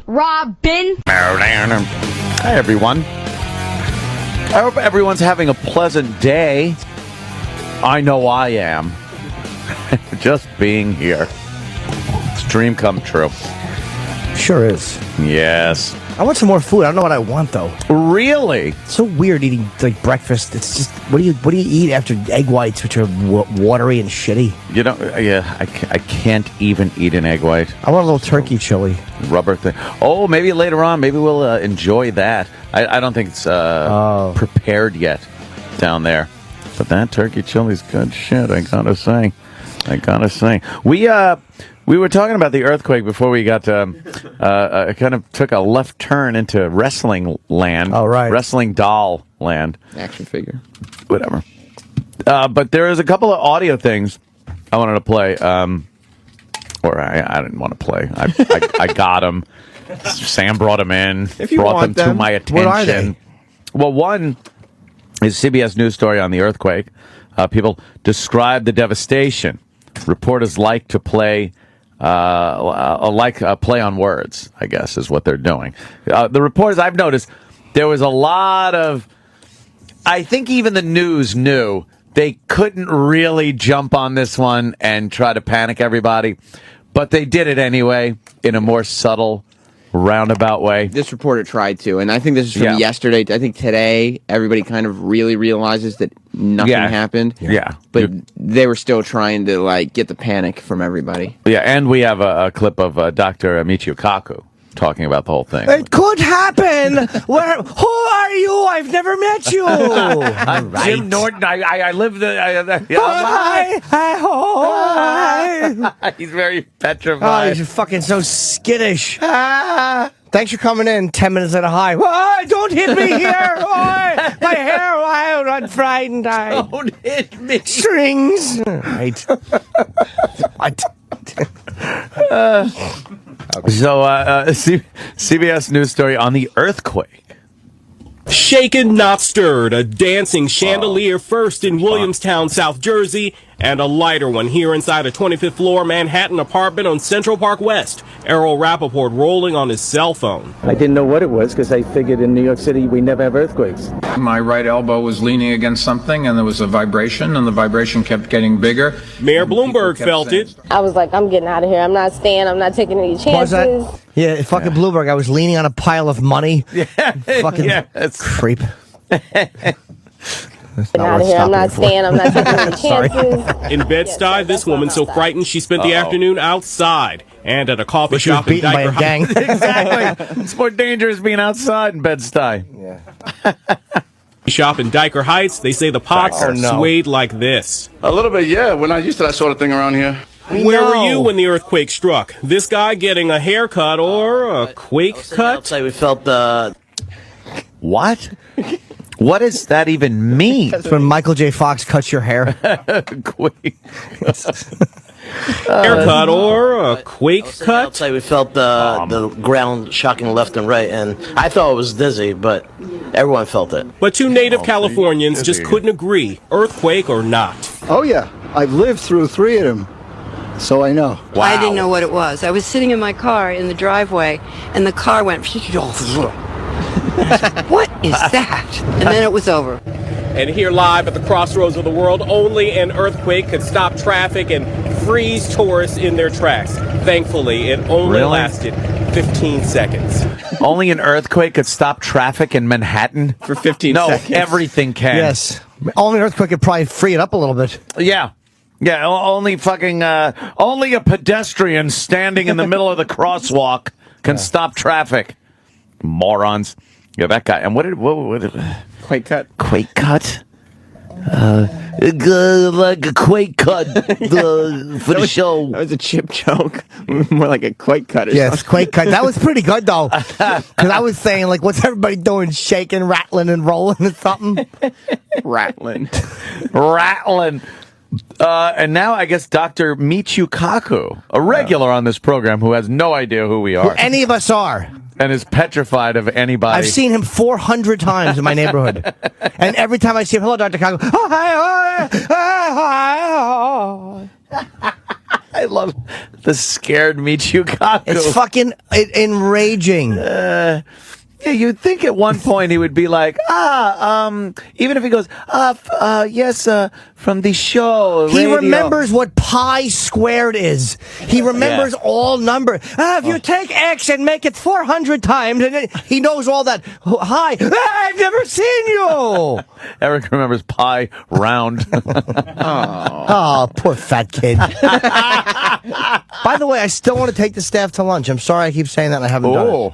Robin. Hi, everyone. I hope everyone's having a pleasant day. I know I am. Just being here. It's a dream come true. Sure is. Yes. I want some more food. I don't know what I want, though. Really? It's so weird eating like breakfast. It's just, what do you eat after egg whites, which are watery and shitty? You know, yeah, I can't even eat an egg white. I want a little turkey chili. Rubber thing. Oh, maybe later on. Maybe we'll enjoy that. I don't think it's prepared yet down there. But that turkey chili's good shit, I gotta say. We were talking about the earthquake before we got kind of took a left turn into wrestling land. Oh, right. Wrestling doll land. Action figure. Whatever. But there is a couple of audio things I wanted to play. Or I didn't want to play. I got them. Sam brought them in. Brought them to my attention. What are they? Well, one is CBS News story on the earthquake. People describe the devastation. Reporters like to play... play on words, I guess, is what they're doing. The reporters, I've noticed, there was a lot of... I think even the news knew they couldn't really jump on this one and try to panic everybody, but they did it anyway in a more subtle, roundabout way. This reporter tried to, and I think this is from yesterday. I think today everybody kind of really realizes that nothing happened. Yeah. But they were still trying to like get the panic from everybody. Yeah, and we have a clip of Dr. Michio Kaku talking about the whole thing. It could happen. Who are you? I've never met you. I'm Jim Norton. I live the... Hi. He's very petrified. Oh, he's fucking so skittish. Thanks for coming in 10 minutes at a high. Oh, don't hit me here. Oh, my hair wild. I'm frightened. Don't hit me. Strings. Right. What? So, CBS News story on the earthquake. Shaken, not stirred. A dancing chandelier first in Williamstown, South Jersey, and a lighter one here inside a 25th floor Manhattan apartment on Central Park West. Errol Rappaport rolling on his cell phone. I didn't know what it was because I figured in New York City we never have earthquakes. My right elbow was leaning against something and there was a vibration and the vibration kept getting bigger. Mayor Bloomberg felt it. I was like, I'm getting out of here. I'm not staying. I'm not taking any chances. Yeah, fucking Bloomberg. I was leaning on a pile of money. Yeah. Fucking creep. Out of here. I'm not staying. I'm not taking any chances. In Bed-Stuy, this woman so frightened she spent the afternoon outside and at a coffee shop in Diker Heights. Exactly. It's more dangerous being outside in Bed-Stuy. Yeah. Shop in Diker Heights, they say the pots swayed like this. A little bit, yeah. We're not used to that sort of thing around here. Where were you when the earthquake struck? This guy getting a haircut or a quake cut? Outside we felt the... What? What does that even mean? That's when Michael J. Fox cuts your hair. Quake. Haircut or a quake cut? Outside we felt the ground shocking left and right, and I thought it was dizzy, but everyone felt it. But two native Californians just couldn't agree, earthquake or not. Oh yeah, I've lived through 3 of them, so I know. Wow. I didn't know what it was. I was sitting in my car in the driveway, and the car went... What is that? And then it was over. And here live at the crossroads of the world, only an earthquake could stop traffic and freeze tourists in their tracks. Thankfully, it only lasted 15 seconds. Only an earthquake could stop traffic in Manhattan? For 15 seconds. No, everything can. Yes. Only an earthquake could probably free it up a little bit. Yeah. Yeah, only a pedestrian standing in the middle of the crosswalk can stop traffic. Morons. Yeah, that guy. And what did Quake cut. Quake cut? Like a quake cut for the show. That was a chip joke. More like a quake cut or Yes, something. quake cut. That was pretty good, though. Because I was saying, like, what's everybody doing? Shaking, rattling, and rolling or something? Rattling. And now I guess Dr. Michio Kaku, a regular on this program who has no idea who we are. Who any of us are. And is petrified of anybody. I've seen him 400 times in my neighborhood. And every time I see him, hello, Dr. Kaku. Oh, hi. I love The scared Michio Kaku. It's fucking enraging. Yeah, you'd think at one point he would be like, even if he goes, yes, from the show. He radio. remembers what pi squared is. He remembers all numbers. If you take X and make it 400 times, and he knows all that. Hi, I've never seen you. Eric remembers pi round. Oh, poor fat kid. By the way, I still want to take the staff to lunch. I'm sorry I keep saying that and I haven't done it.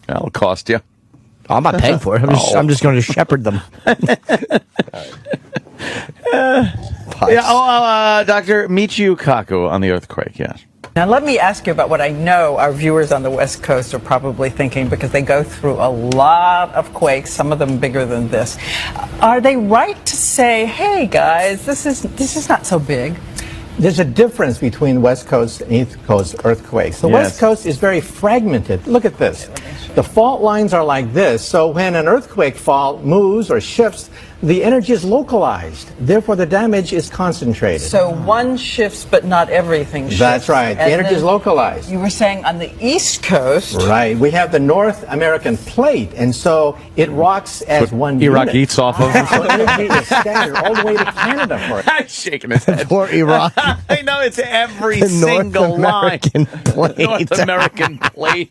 That'll cost you. I'm not paying for it. I'm just going to shepherd them. Dr. Michio Kaku on the earthquake, yes. Now, let me ask you about what I know our viewers on the West Coast are probably thinking, because they go through a lot of quakes, some of them bigger than this. Are they right to say, hey, guys, this is not so big? There's a difference between West Coast and East Coast earthquakes. The West Coast is very fragmented. Look at this. The fault lines are like this, so when an earthquake fault moves or shifts, the energy is localized. Therefore, the damage is concentrated. So one shifts, but not everything shifts. That's right. The energy is localized. You were saying on the East Coast. Right. We have the North American plate, and so it rocks as one Iraq unit. eats off of. So energy is scattered all the way to Canada for it. I'm shaking his head. Poor Iraq. I know, it's every The single North American plate. North American plate.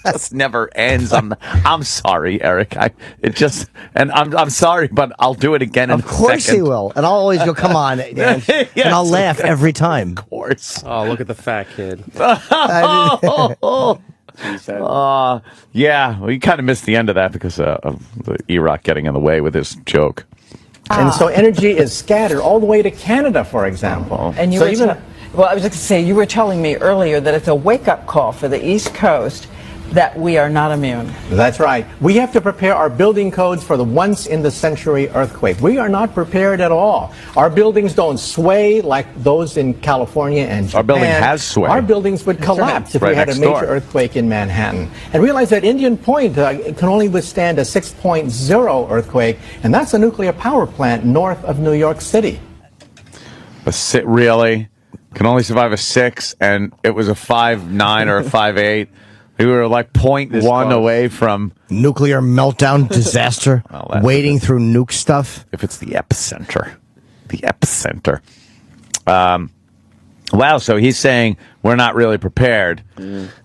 This never ends. I'm sorry, Eric. I'm sorry, but I'll do it again in a second. Of course he will. And I'll always go, come on, Dan. Yes, and I'll laugh every time. Of course. Oh, look at the fat kid. Yeah, well, you kind of missed the end of that because of the Iraq getting in the way with his joke. And so energy is scattered all the way to Canada, for example. And you were well, I was going to say, you were telling me earlier that it's a wake-up call for the East Coast that we are not immune. That's right. We have to prepare our building codes for the once-in-the-century earthquake. We are not prepared at all. Our buildings don't sway like those in California and Japan. Our building has swayed. Our buildings would collapse if we had a next major door. earthquake in Manhattan. And realize that Indian Point can only withstand a 6.0 earthquake, and that's a nuclear power plant north of New York City. Really? Can only survive a 6, and it was a 5.9 or a 5.8. We were like 0.1 away from nuclear meltdown disaster, wading through nuke stuff. If it's the epicenter. The epicenter. Wow, so he's saying we're not really prepared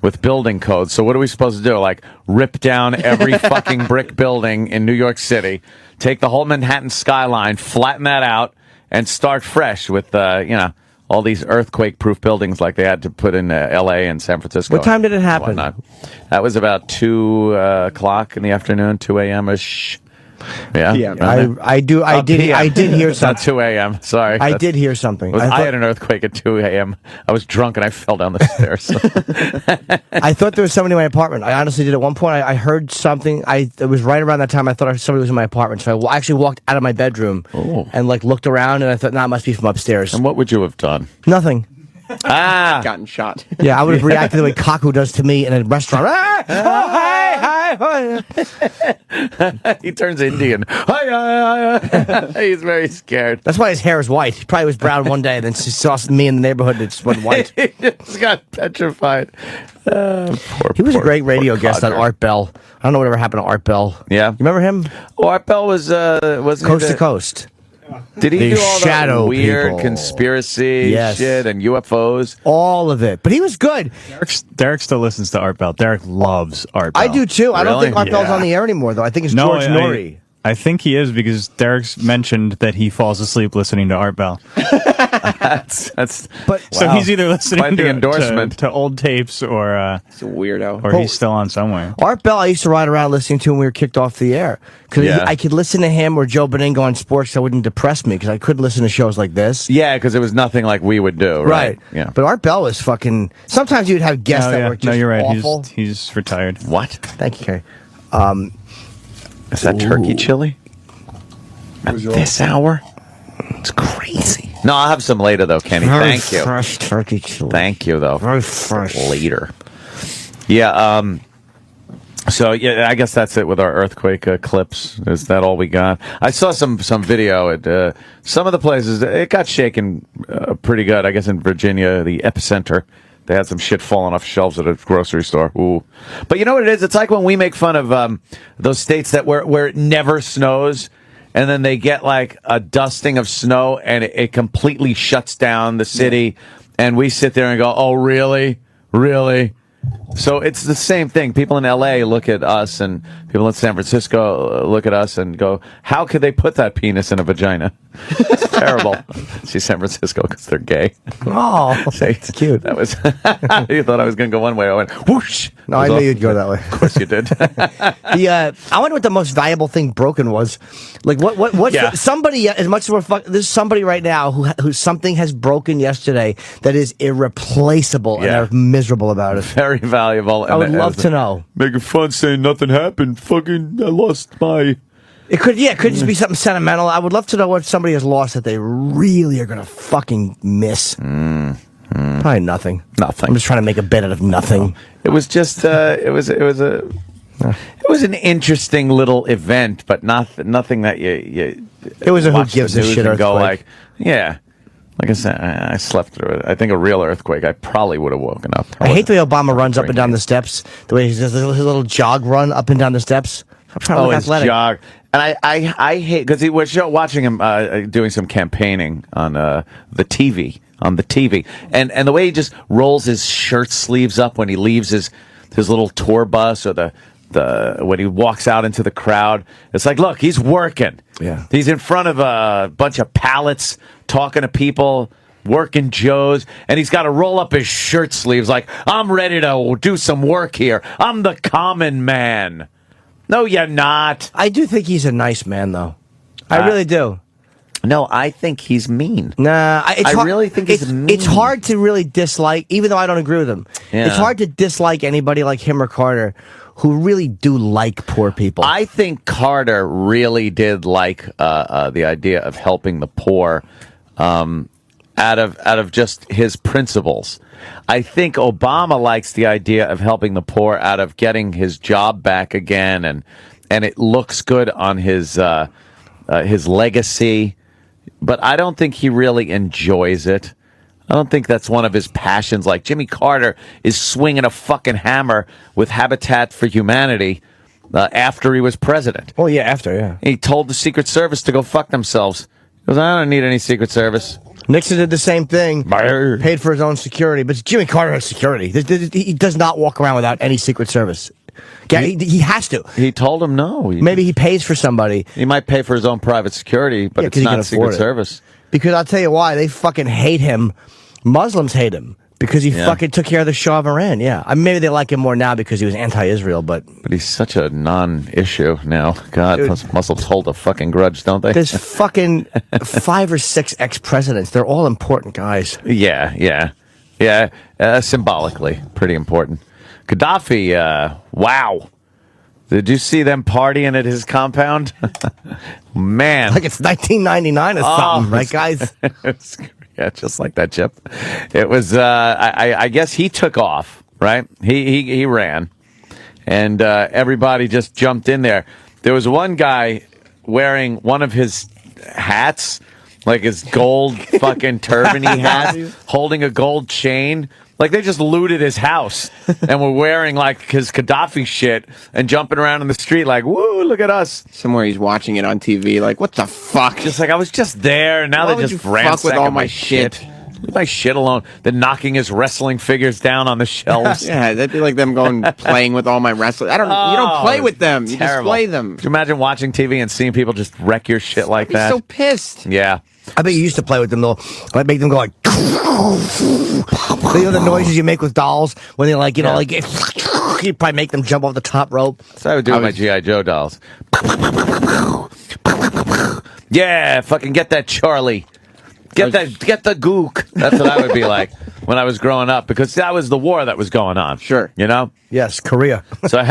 with building codes. So what are we supposed to do? Like rip down every fucking brick building in New York City, take the whole Manhattan skyline, flatten that out, and start fresh with, all these earthquake-proof buildings like they had to put in L.A. and San Francisco. What time did it happen? That was about 2 o'clock in the afternoon, 2 a.m.-ish. Yeah. I did hear something. Not 2 a.m. Sorry. I did hear something. I had an earthquake at 2 a.m. I was drunk and I fell down the stairs. I thought there was somebody in my apartment. I honestly did. At one point, I heard something. It was right around that time I thought somebody was in my apartment. So I actually walked out of my bedroom and looked around, and I thought, it must be from upstairs. And what would you have done? Nothing. Gotten shot. Yeah, I would have reacted the way Kaku does to me in a restaurant. He turns Indian. He's very scared. That's why his hair is white. He probably was brown one day, and then he saw me in the neighborhood, and it just went white. He just got petrified. He was a great radio guest on Art Bell. I don't know whatever happened to Art Bell. Yeah. You remember him? Oh, Art Bell was Coast to Coast. Did he do all shadow the weird people. conspiracy shit and UFOs? All of it. But he was good. Derek still listens to Art Bell. Derek loves Art Bell. I do too. I don't think Art Bell's on the air anymore, though. I think it's George Norrie. I think he is, because Derek's mentioned that he falls asleep listening to Art Bell. So he's either listening to old tapes or he's a weirdo, or he's still on somewhere. Art Bell, I used to ride around listening to when we were kicked off the air, because I could listen to him or Joe Beningo on sports that wouldn't depress me, because I couldn't listen to shows like this. Yeah, because it was nothing like we would do, right? Yeah. But Art Bell was fucking. Sometimes you'd have guests that were just you're right. awful. He's retired. What? Thank you, Kerry. Is that turkey chili? At this hour? It's crazy. No, I'll have some later, though, Kenny. Thank you. Fresh turkey chili. Thank you, though. Very fresh. Later. Yeah, So yeah, I guess that's it with our earthquake clips. Is that all we got? I saw some video at some of the places. It got shaken pretty good. I guess in Virginia, the epicenter, they had some shit falling off shelves at a grocery store. Ooh, but you know what it is? It's like when we make fun of those states that where it never snows, and then they get like a dusting of snow, and it completely shuts down the city, and we sit there and go, "Oh, really, really." So it's the same thing. People in L.A. look at us, and people in San Francisco look at us and go, how could they put that penis in a vagina? It's terrible. See, San Francisco, because they're gay. Oh, it's cute. That was. You thought I was going to go one way. I went, whoosh. No, I knew you'd go that way. Of course you did. I wonder what the most valuable thing broken was. Like, what's somebody, as much as there's somebody right now who something has broken yesterday that is irreplaceable, and they're miserable about it. Very valuable. I would love to know. Making fun saying nothing happened. Fucking, I lost my... It could just be something sentimental. I would love to know what somebody has lost that they really are going to fucking miss. Probably nothing. Nothing. I'm just trying to make a bit out of nothing. It was just, it was an interesting little event, but nothing that you it was a who gives a shit earthquake. Go like, yeah. Like I said, I slept through it. I think a real earthquake, I probably would have woken up. I hate the way Obama runs up and down the steps. The way he does his little jog run up and down the steps. I'm trying to look athletic. Jog. And I hate, because we're watching him doing some campaigning on the TV. And the way he just rolls his shirt sleeves up when he leaves his little tour bus, or when he walks out into the crowd, it's like, look, he's working. Yeah. He's in front of a bunch of pallets, talking to people, working Joes, and he's got to roll up his shirt sleeves like, I'm ready to do some work here. I'm the common man. No, you're not. I do think he's a nice man, though. I really do. No, I think he's mean. Nah, I really think he's mean. It's hard to really dislike, even though I don't agree with him. Yeah. It's hard to dislike anybody like him or Carter who really do like poor people. I think Carter really did like the idea of helping the poor out of just his principles. I think Obama likes the idea of helping the poor out of getting his job back again, and it looks good on his legacy. But I don't think he really enjoys it. I don't think that's one of his passions. Like Jimmy Carter is swinging a fucking hammer with Habitat for Humanity after he was president. Oh, yeah, after, yeah. He told the Secret Service to go fuck themselves. He goes, I don't need any Secret Service. Nixon did the same thing, paid for his own security. But Jimmy Carter has security. He does not walk around without any Secret Service. He has to. He told him no. Maybe he pays for somebody. He might pay for his own private security, but it's not Secret Service. Because I'll tell you why. They fucking hate him. Muslims hate him. Because he fucking took care of the Shah of Iran, maybe they like him more now because he was anti-Israel, but he's such a non-issue now. God, those Muslims hold a fucking grudge, don't they? There's fucking 5 or 6 ex-presidents. They're all important guys. Yeah. Symbolically, pretty important. Gaddafi, wow. Did you see them partying at his compound? Man. Like it's 1999 or something, right, guys? Yeah, just like that, Chip. It was, I guess he took off, right? He ran. And everybody just jumped in there. There was one guy wearing one of his hats, like his gold fucking turban-y hat, holding a gold chain. Like, they just looted his house and were wearing, like, his Gaddafi shit and jumping around in the street like, woo, look at us. Somewhere he's watching it on TV like, what the fuck? Just like, I was just there, and now they just ransack with all my shit. Leave my shit alone. They're knocking his wrestling figures down on the shelves. Yeah, that'd be like them playing with all my wrestling. You don't play with them. You display them. Could you imagine watching TV and seeing people just wreck your shit like that? I'd be so pissed. Yeah. I bet you used to play with them, though. I'd make them go like... You know the noises you make with dolls? When they like, like... You'd probably make them jump off the top rope. That's what I would do with my G.I. Joe dolls. Yeah, fucking get that Charlie. Get the gook. That's what I would be like when I was growing up, because that was the war that was going on. Sure. You know? Yes, Korea. So I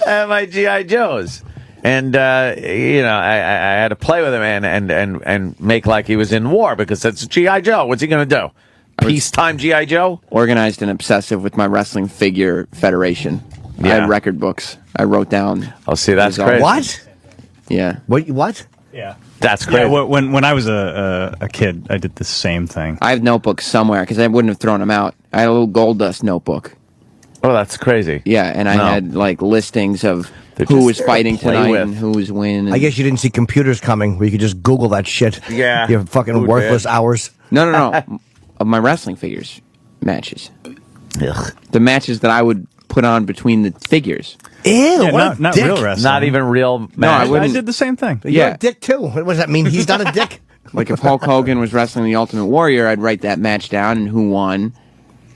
had my G.I. Joes. And, I had to play with him and make like he was in war, because that's G.I. Joe. What's he going to do? Peacetime G.I. Joe? Organized and obsessive with my wrestling figure federation. I had record books. I wrote down. Oh, see, that's crazy. What? Yeah. What? Yeah. That's crazy. Yeah, when I was a kid, I did the same thing. I have notebooks somewhere because I wouldn't have thrown them out. I had a little gold dust notebook. Oh, that's crazy. Yeah, and I had like listings of who was fighting tonight and who was winning. I guess you didn't see computers coming where you could just Google that shit. Yeah. Your fucking worthless hours. No. Of my wrestling figures matches. Ugh. The matches that I would put on between the figures. Ew, Yeah, what not a dick. real wrestling. Not even real No, I did the same thing. You're a dick too. What does that mean? He's not a dick. Like if Hulk Hogan was wrestling the Ultimate Warrior, I'd write that match down and who won.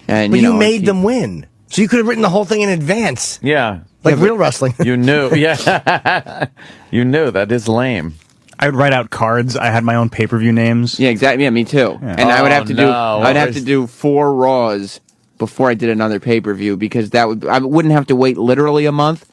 And But you know, made them win. So you could have written the whole thing in advance. Yeah. Like real wrestling. You knew. Yeah. You knew. That is lame. I would write out cards. I had my own pay-per-view names. Yeah, exactly. Yeah, me too. Yeah. And I would have to do. no. I'd have to do 4 Raws before I did another pay-per-view because I wouldn't have to wait literally a month.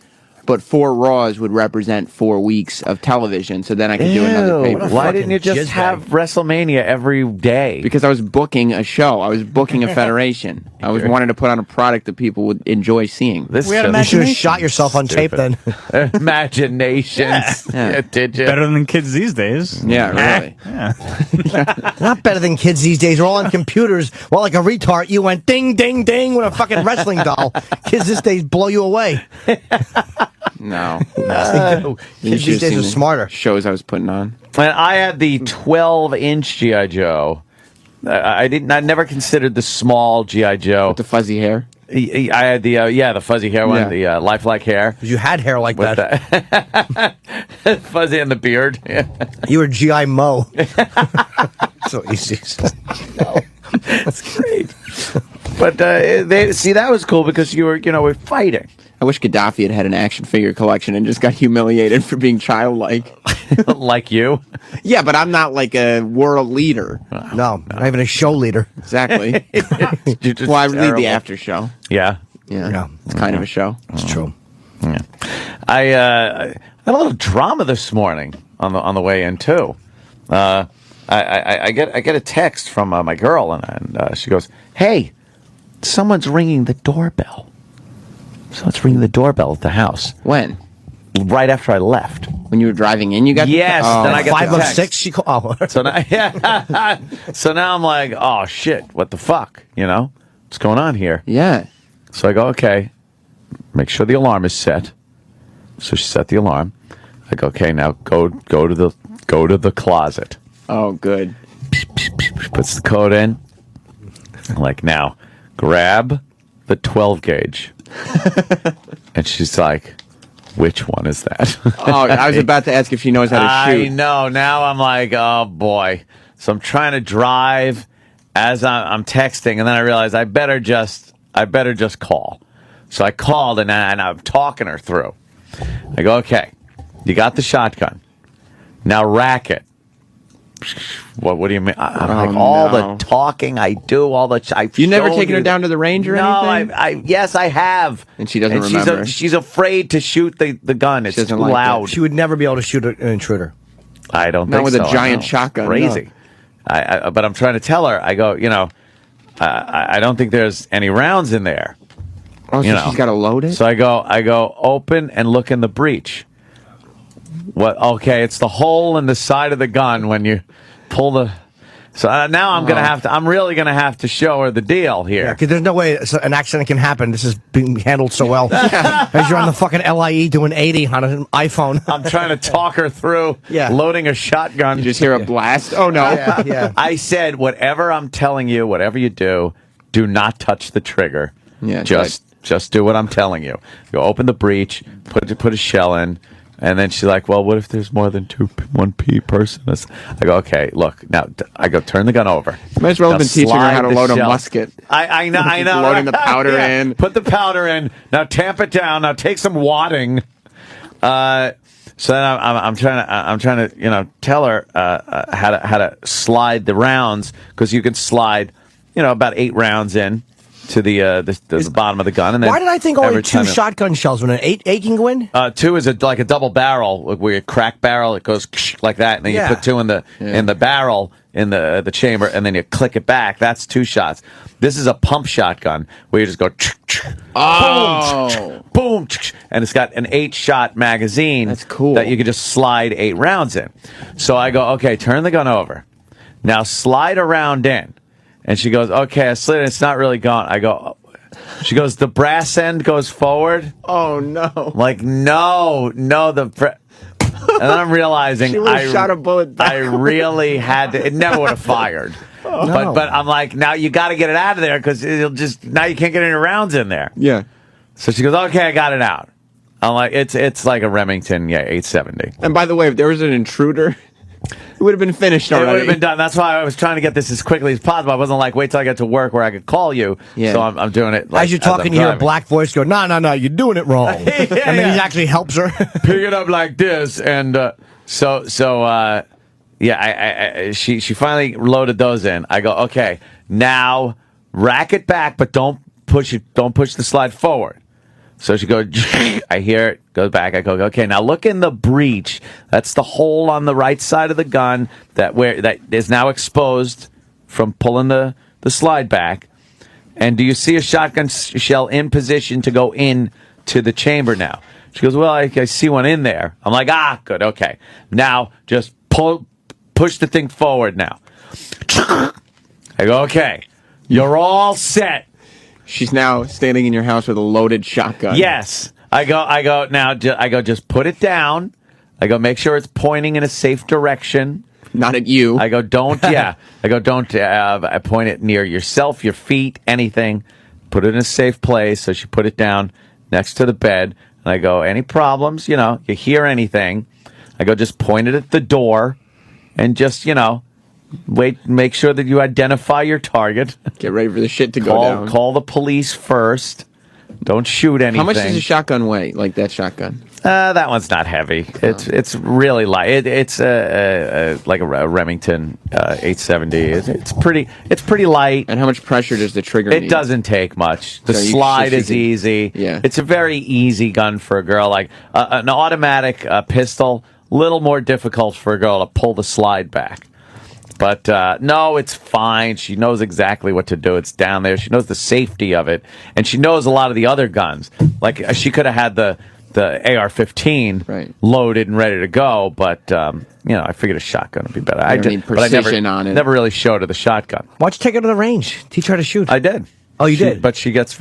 But 4 Raws would represent 4 weeks of television, so then I could do another pay-per-view. Why didn't you just have WrestleMania every day? Because I was booking a show. I was booking a federation. I was wanting to put on a product that people would enjoy seeing. This You should have shot yourself on tape then. Imaginations. Yeah. Did you? Better than kids these days. Yeah, really. Yeah. Not better than kids these days. We're all on computers. Well, like a retard, you went ding, ding, ding with a fucking wrestling doll. Kids these days blow you away. No. Kids these days are smarter. Shows I was putting on. And I had the 12-inch G.I. Joe. I never considered the small G.I. Joe. With the fuzzy hair? I had the fuzzy hair one, the lifelike hair. You had hair like With that. Fuzzy and the beard. Yeah. You were G.I. Mo. So easy. That's great. But that was cool because we're fighting. I wish Gaddafi had an action figure collection and just got humiliated for being childlike. Like you? Yeah, but I'm not like a world leader. No, not even a show leader. Exactly. Well, I lead the after show. Yeah. Yeah. It's kind of a show. It's true. Yeah. I had a little drama this morning on the way in too. I get a text from my girl and she goes, "Hey, someone's ringing the doorbell." Someone's ringing the doorbell at the house. When? Right after I left. When you were driving in, you got yes. Then I got 5 the of text. 6. She called. So now I'm like, oh shit, what the fuck? What's going on here? Yeah. So I go, okay, make sure the alarm is set. So she set the alarm. I go, okay, now go to the closet. Oh, good. Puts the code in. I'm like, now grab the 12 gauge. And she's like, which one is that? Oh, I was about to ask if she knows how to shoot. I know. Now I'm like, oh boy. So I'm trying to drive as I'm texting, and then I realize I better just call. So I called and I'm talking her through. I go, okay, you got the shotgun. Now rack it. What do you mean? I'm like, the talking I do, You never taken her down to the range or anything? No, yes, I have. And she doesn't remember. She's afraid to shoot the gun. It's too loud. She would never be able to shoot an intruder. I don't think so. Not with a giant shotgun. Crazy. No. But I'm trying to tell her, I go, I don't think there's any rounds in there. Oh, so she's got to load it? So I go, open and look in the breech. What? Okay, it's the hole in the side of the gun when you pull the. So now I'm really gonna have to show her the deal here. Yeah, because there's no way an accident can happen. This is being handled so well. As you're on the fucking LIE doing 80 on an iPhone. I'm trying to talk her through loading a shotgun. You just hear a blast. Oh no! Yeah. I said, whatever I'm telling you, whatever you do not touch the trigger. Yeah, just do what I'm telling you. Go open the breech, put a shell in. And then she's like, well, what if there's more than one person? I go, okay, look. Now, I go, turn the gun over. You might as well have been teaching her how to load a musket. I know. Loading the powder in. Put the powder in. Now, tamp it down. Now, take some wadding. So then I'm trying to, tell her how to slide the rounds, because you can slide, about 8 rounds in to the bottom of the gun. And then why did I think only 2 shotgun shells when an 8 can go in? 2 is like a double barrel, where you crack barrel. It goes like that, and then you put 2 in the barrel, in the chamber, and then you click it back. That's 2 shots. This is a pump shotgun where you just go boom, boom, and it's got an 8-shot magazine. That's cool. That you can just slide 8 rounds in. So I go, okay, turn the gun over. Now slide a round in. And she goes, okay, I slid it. It's not really gone. I go, she goes, the brass end goes forward. Oh, no. I'm like, no, and then I'm realizing I shot a bullet back. I really had to. It never would have fired. No. But I'm like, now you got to get it out of there because now you can't get any rounds in there. Yeah. So she goes, okay, I got it out. I'm like, it's like a Remington, 870. And by the way, if there was an intruder, it would have been finished already. It would have been done. That's why I was trying to get this as quickly as possible. I wasn't like, wait till I get to work where I could call you. Yeah. So I'm doing it. Like, as you're talking, you hear a black voice go, no, you're doing it wrong. And then he actually helps her. Pick it up like this. And she finally loaded those in. I go, okay, now rack it back, but don't push the slide forward. So she goes, I hear it, goes back. I go, okay, now look in the breech. That's the hole on the right side of the gun that is now exposed from pulling the slide back. And do you see a shotgun shell in position to go in to the chamber now? She goes, well, I see one in there. I'm like, good, okay. Now just push the thing forward now. I go, okay, you're all set. She's now standing in your house with a loaded shotgun. Yes. I go now, just put it down. I go, make sure it's pointing in a safe direction. Not at you. I go, don't I point it near yourself, your feet, anything. Put it in a safe place. So she put it down next to the bed. And I go, any problems, you hear anything. I go, just point it at the door and just, wait, make sure that you identify your target. Get ready for the shit to go down. Call the police first. Don't shoot anything. How much does a shotgun weigh, like that shotgun? That one's not heavy. It's really light. It's like a Remington 870. It's pretty light. And how much pressure does the trigger need? It doesn't take much. The slide is easy. Yeah. It's a very easy gun for a girl. Like an automatic pistol, little more difficult for a girl to pull the slide back. But no, it's fine. She knows exactly what to do. It's down there. She knows the safety of it, and she knows a lot of the other guns. Like she could have had the AR-15 loaded and ready to go, but I figured a shotgun would be better. I need precision on it. Never really showed her the shotgun. Why don't you take her to the range? Teach her how to shoot. I did. Oh, you did? But she gets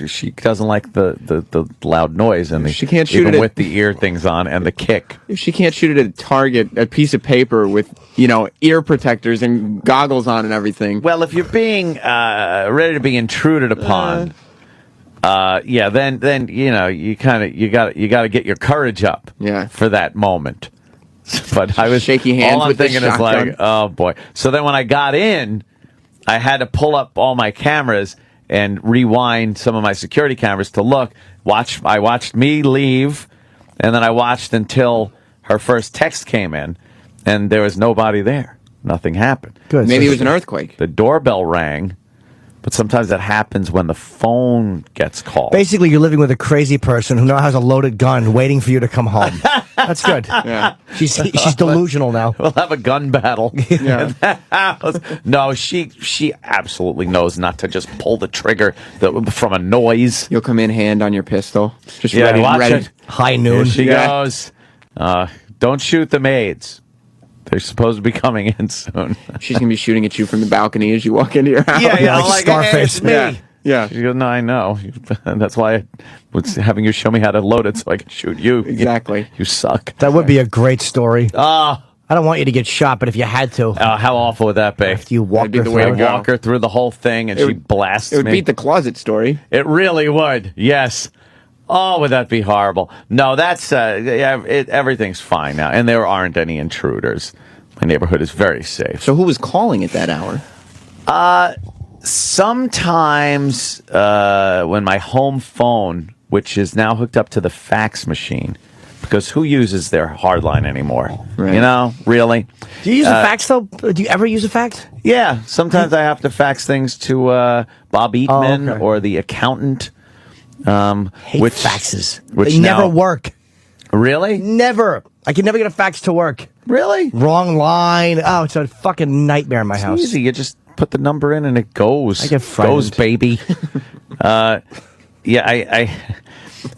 she doesn't like the loud noise and she can't shoot even it with the ear things on and the kick. If she can't shoot it at a target, a piece of paper with, ear protectors and goggles on and everything. Well, if you're being ready to be intruded upon, then you got to get your courage up for that moment. But I was shaky hands all I'm with thinking the is like, oh boy. So then when I got in, I had to pull up all my cameras and rewind some of my security cameras to look. I watched me leave, and then I watched until her first text came in, and there was nobody there. Nothing happened. Good. Maybe it was an earthquake. The doorbell rang, but sometimes that happens when the phone gets called. Basically, you're living with a crazy person who now has a loaded gun waiting for you to come home. That's good. Yeah. She's delusional now. We'll have a gun battle in that house. No, she absolutely knows not to just pull the trigger from a noise. You'll come in hand on your pistol. Just ready. It. High noon. Here she goes. Don't shoot the maids. They're supposed to be coming in soon. She's going to be shooting at you from the balcony as you walk into your house. Yeah, like Scarface. Hey, it's me. Yeah. She goes, no, I know. That's why I was having you show me how to load it so I can shoot you. Exactly. You suck. That would be a great story. I don't want you to get shot, but if you had to. How awful would that be? After you walk her through, walk her through the whole thing and she blasts me. It would beat the closet story. It really would. Yes. Oh, would that be horrible? No, that's everything's fine now, and there aren't any intruders. My neighborhood is very safe. So who was calling at that hour? Sometimes when my home phone, which is now hooked up to the fax machine, because who uses their hardline anymore? Right. Really? Do you use a fax, though? Do you ever use a fax? Yeah. Sometimes I have to fax things to Bob Eatman or the accountant. Hate faxes. Which they never work. Really? Never. I can never get a fax to work. Really? Wrong line. Oh, it's a fucking nightmare in my house. Easy. You just put the number in and it goes. I get frightened. Goes, baby. Yeah, I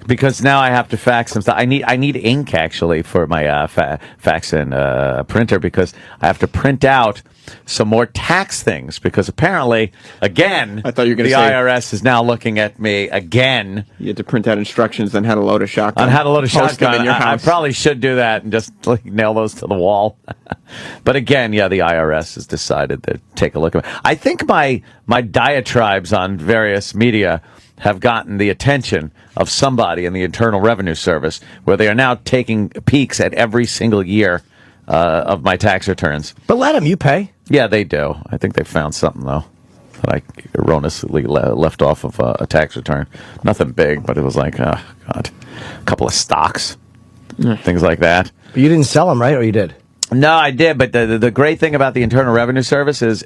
because now I have to fax some stuff. I need ink actually for my fax and printer because I have to print out some more tax things because apparently, again, I thought you were going the to say IRS is now looking at me again. You had to print out instructions on how to load a shotgun. On how to load a Post them shotgun. in your I house. probably should do that and just nail those to the wall. But again, yeah, the IRS has decided to take a look at it. I think my diatribes on various media have gotten the attention of somebody in the Internal Revenue Service, where they are now taking peeks at every single year of my tax returns. But let them, you pay. Yeah, they do. I think they found something, though, that I erroneously left off of a tax return. Nothing big, but it was like, oh, God, a couple of stocks, things like that. But you didn't sell them, right? Or you did? No, I did, but the great thing about the Internal Revenue Service is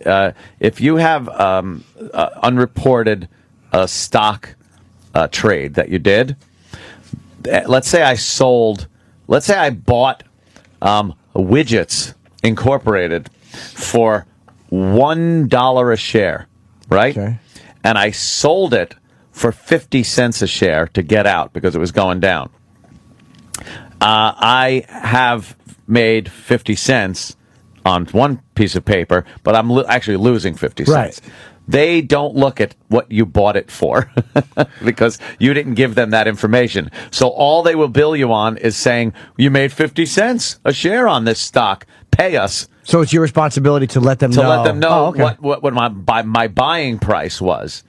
if you have unreported stock trade that you did, let's say I bought Widgets Incorporated for $1 a share, right? Okay. And I sold it for 50 cents a share to get out because it was going down. I have made 50 cents on one piece of paper, but I'm actually losing 50 cents. Right. They don't look at what you bought it for because you didn't give them that information. So all they will bill you on is saying, you made 50 cents a share on this stock. Pay us. So it's your responsibility to let them know. To let them know Oh, okay. what my buying price was.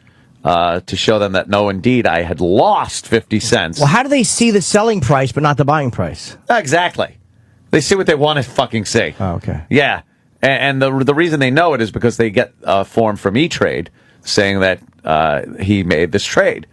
To show them that, no, indeed, I had lost 50 cents. Well, how do they see the selling price but not the buying price? Exactly. They see what they want to fucking see. Oh, okay. Yeah. And the reason they know it is because they get a form from E-Trade saying that he made this trade.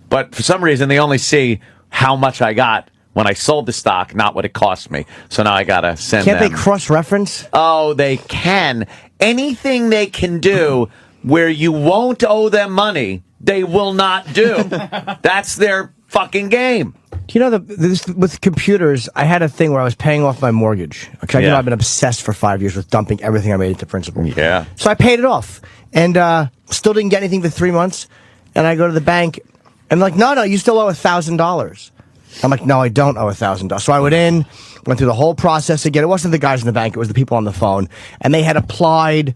But for some reason, they only see how much I got when I sold the stock, not what it cost me. So now I got to send them. Can't they cross-reference? Oh, they can. Anything they can do where you won't owe them money, they will not do. That's their fucking game. You know, with computers, I had a thing where I was paying off my mortgage. Okay, you know, I've been obsessed for 5 years with dumping everything I made into principal. Yeah. So I paid it off, and still didn't get anything for 3 months. And I go to the bank, and they're like, no, you still owe $1,000. I'm like, no, I don't owe $1,000. So I went through the whole process again. It wasn't the guys in the bank; it was the people on the phone, and they had applied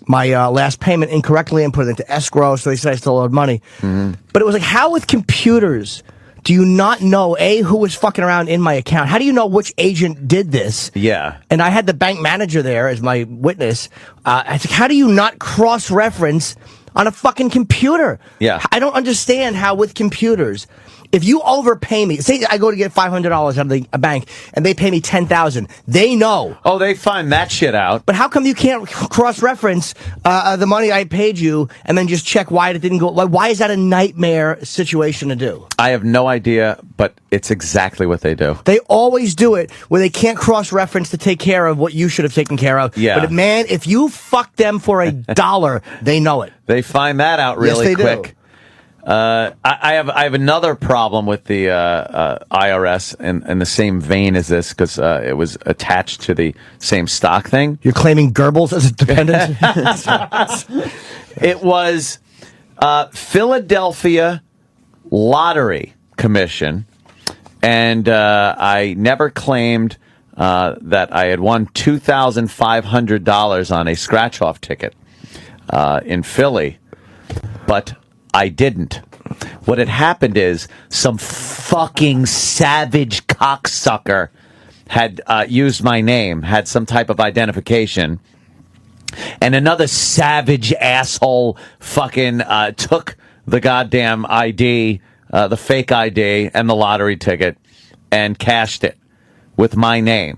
my last payment incorrectly and put it into escrow. So they said I still owed money. Mm-hmm. But it was like, how with computers do you not know, A, who was fucking around in my account? How do you know which agent did this? Yeah. And I had the bank manager there as my witness. I was like, how do you not cross-reference on a fucking computer? Yeah. I don't understand how with computers, if you overpay me, say I go to get $500 out of a bank and they pay me $10,000, they know. Oh, they find that shit out. But how come you can't cross-reference the money I paid you and then just check why it didn't go? Why is that a nightmare situation to do? I have no idea, but it's exactly what they do. They always do it where they can't cross-reference to take care of what you should have taken care of. Yeah. But man, if you fuck them for $1, they know it. They find that out really quick. Do. I have another problem with the IRS in the same vein as this because it was attached to the same stock thing. You're claiming Goebbels as a dependent? It was Philadelphia Lottery Commission, and I never claimed that I had won $2,500 on a scratch-off ticket in Philly, but I didn't. What had happened is some fucking savage cocksucker had used my name, had some type of identification, and another savage asshole fucking took the goddamn ID, the fake ID, and the lottery ticket, and cashed it with my name.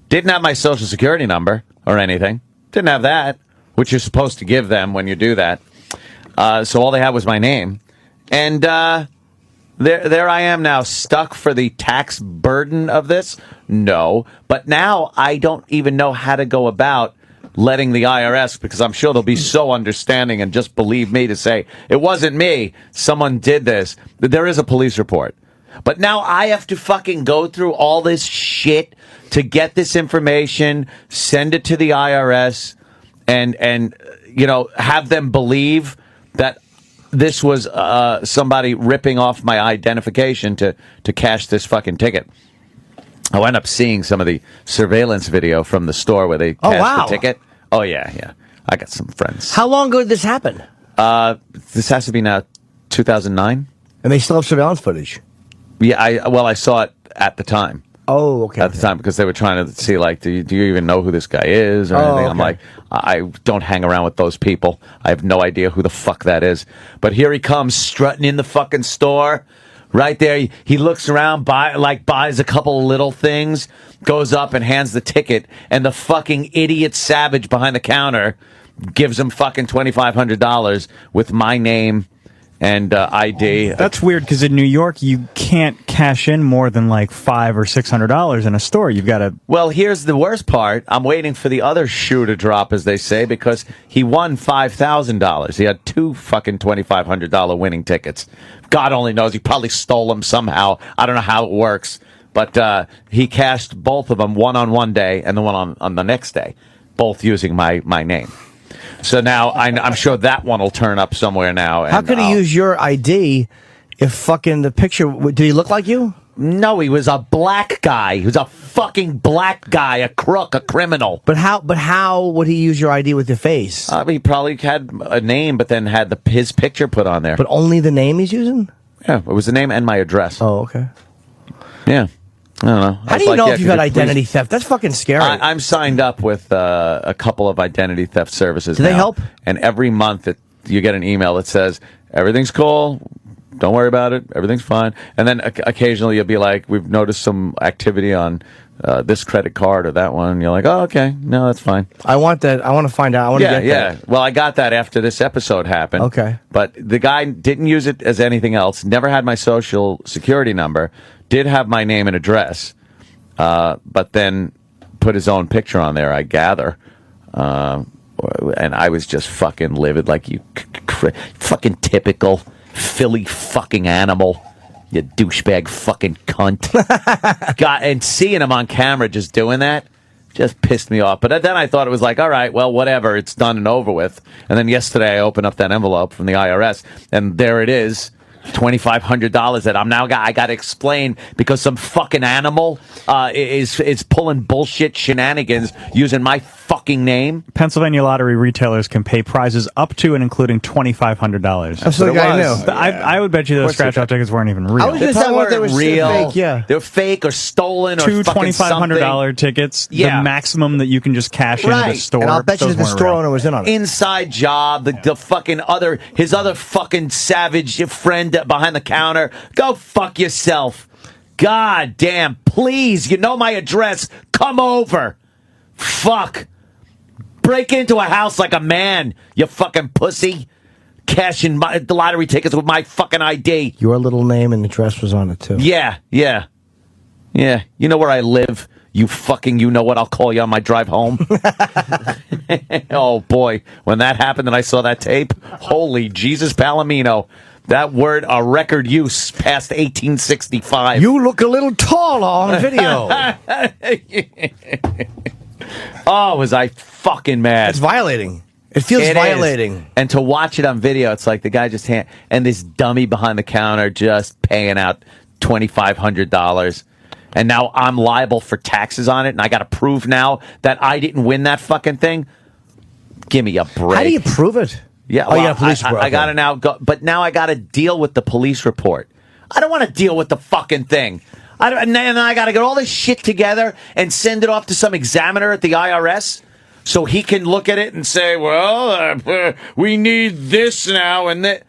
Didn't have my social security number or anything. Didn't have that, which you're supposed to give them when you do that. So all they had was my name. And there I am now, stuck for the tax burden of this? No. But now I don't even know how to go about letting the IRS, because I'm sure they'll be so understanding and just believe me to say, it wasn't me, someone did this. There is a police report. But now I have to fucking go through all this shit to get this information, send it to the IRS, and have them believe that this was somebody ripping off my identification to cash this fucking ticket. I wound up seeing some of the surveillance video from the store where they cashed the ticket. Oh, yeah. I got some friends. How long ago did this happen? This has to be now 2009. And they still have surveillance footage? Yeah, I saw it at the time. Oh, okay. At the time, because they were trying to see, like, do you even know who this guy is or anything? Okay. I'm like, I don't hang around with those people. I have no idea who the fuck that is. But here he comes, strutting in the fucking store. Right there, he looks around, buys a couple of little things, goes up and hands the ticket, and the fucking idiot savage behind the counter gives him fucking $2,500 with my name and ID. That's weird because in New York you can't cash in more than like $500 or $600 in a store. You've got to. Well, here's the worst part. I'm waiting for the other shoe to drop, as they say, because he won $5,000. He had two fucking $2,500 winning tickets. God only knows. He probably stole them somehow. I don't know how it works, but he cashed both of them, one on one day and the one on the next day, both using my name. So now I'm sure that one will turn up somewhere now. How could he use your ID if fucking the picture... Did he look like you? No, he was a black guy. He was a fucking black guy, a crook, a criminal. But how would he use your ID with the face? He probably had a name, but then had his picture put on there. But only the name he's using? Yeah, it was the name and my address. Oh, okay. Yeah. I don't know. How do you know if you've got identity theft? That's fucking scary. I'm signed up with a couple of identity theft services. Do they help? And every month you get an email that says, everything's cool. Don't worry about it. Everything's fine. And then occasionally you'll be like, we've noticed some activity on this credit card or that one. And you're like, oh, okay. No, that's fine. I want that. I want to find out. I want to get that. Well, I got that after this episode happened. Okay. But the guy didn't use it as anything else. Never had my social security number. Did have my name and address. But then put his own picture on there, I gather. And I was just fucking livid, like you fucking typical Philly fucking animal, you douchebag fucking cunt. God, and seeing him on camera just doing that just pissed me off. But then I thought it was like, all right, well, whatever, it's done and over with. And then yesterday I opened up that envelope from the IRS, and there it is. $2,500 that I got to explain because some fucking animal is pulling bullshit shenanigans using my fucking name. Pennsylvania lottery retailers can pay prizes up to and including $2,500. That's what the guy knew. I would bet you those scratch-off tickets weren't even real. I was just saying they were real. Fake, yeah. They're fake or stolen or two fucking $2,500 tickets. Yeah. The maximum that you can just cash into the store. And I'll bet you the store owner was in on it. Inside job. The fucking his other fucking savage friend behind the counter. Go fuck yourself. God damn. Please, you know my address. Come over. Fuck. Break into a house like a man, you fucking pussy. Cashing the lottery tickets with my fucking ID. Your little name and address was on it, too. Yeah. You know where I live. You know what, I'll call you on my drive home. Oh, boy. When that happened and I saw that tape, holy Jesus Palomino. That word, a record use past 1865. You look a little taller on video. Oh, was I fucking mad. It's violating. It feels violating. Is. And to watch it on video, it's like the guy just and this dummy behind the counter just paying out $2,500. And now I'm liable for taxes on it, and I got to prove now that I didn't win that fucking thing. Give me a break. How do you prove it? Yeah, well, you got a police report. I got to now go, but now I got to deal with the police report. I don't want to deal with the fucking thing. And then I got to get all this shit together and send it off to some examiner at the IRS so he can look at it and say, well, we need this now and that.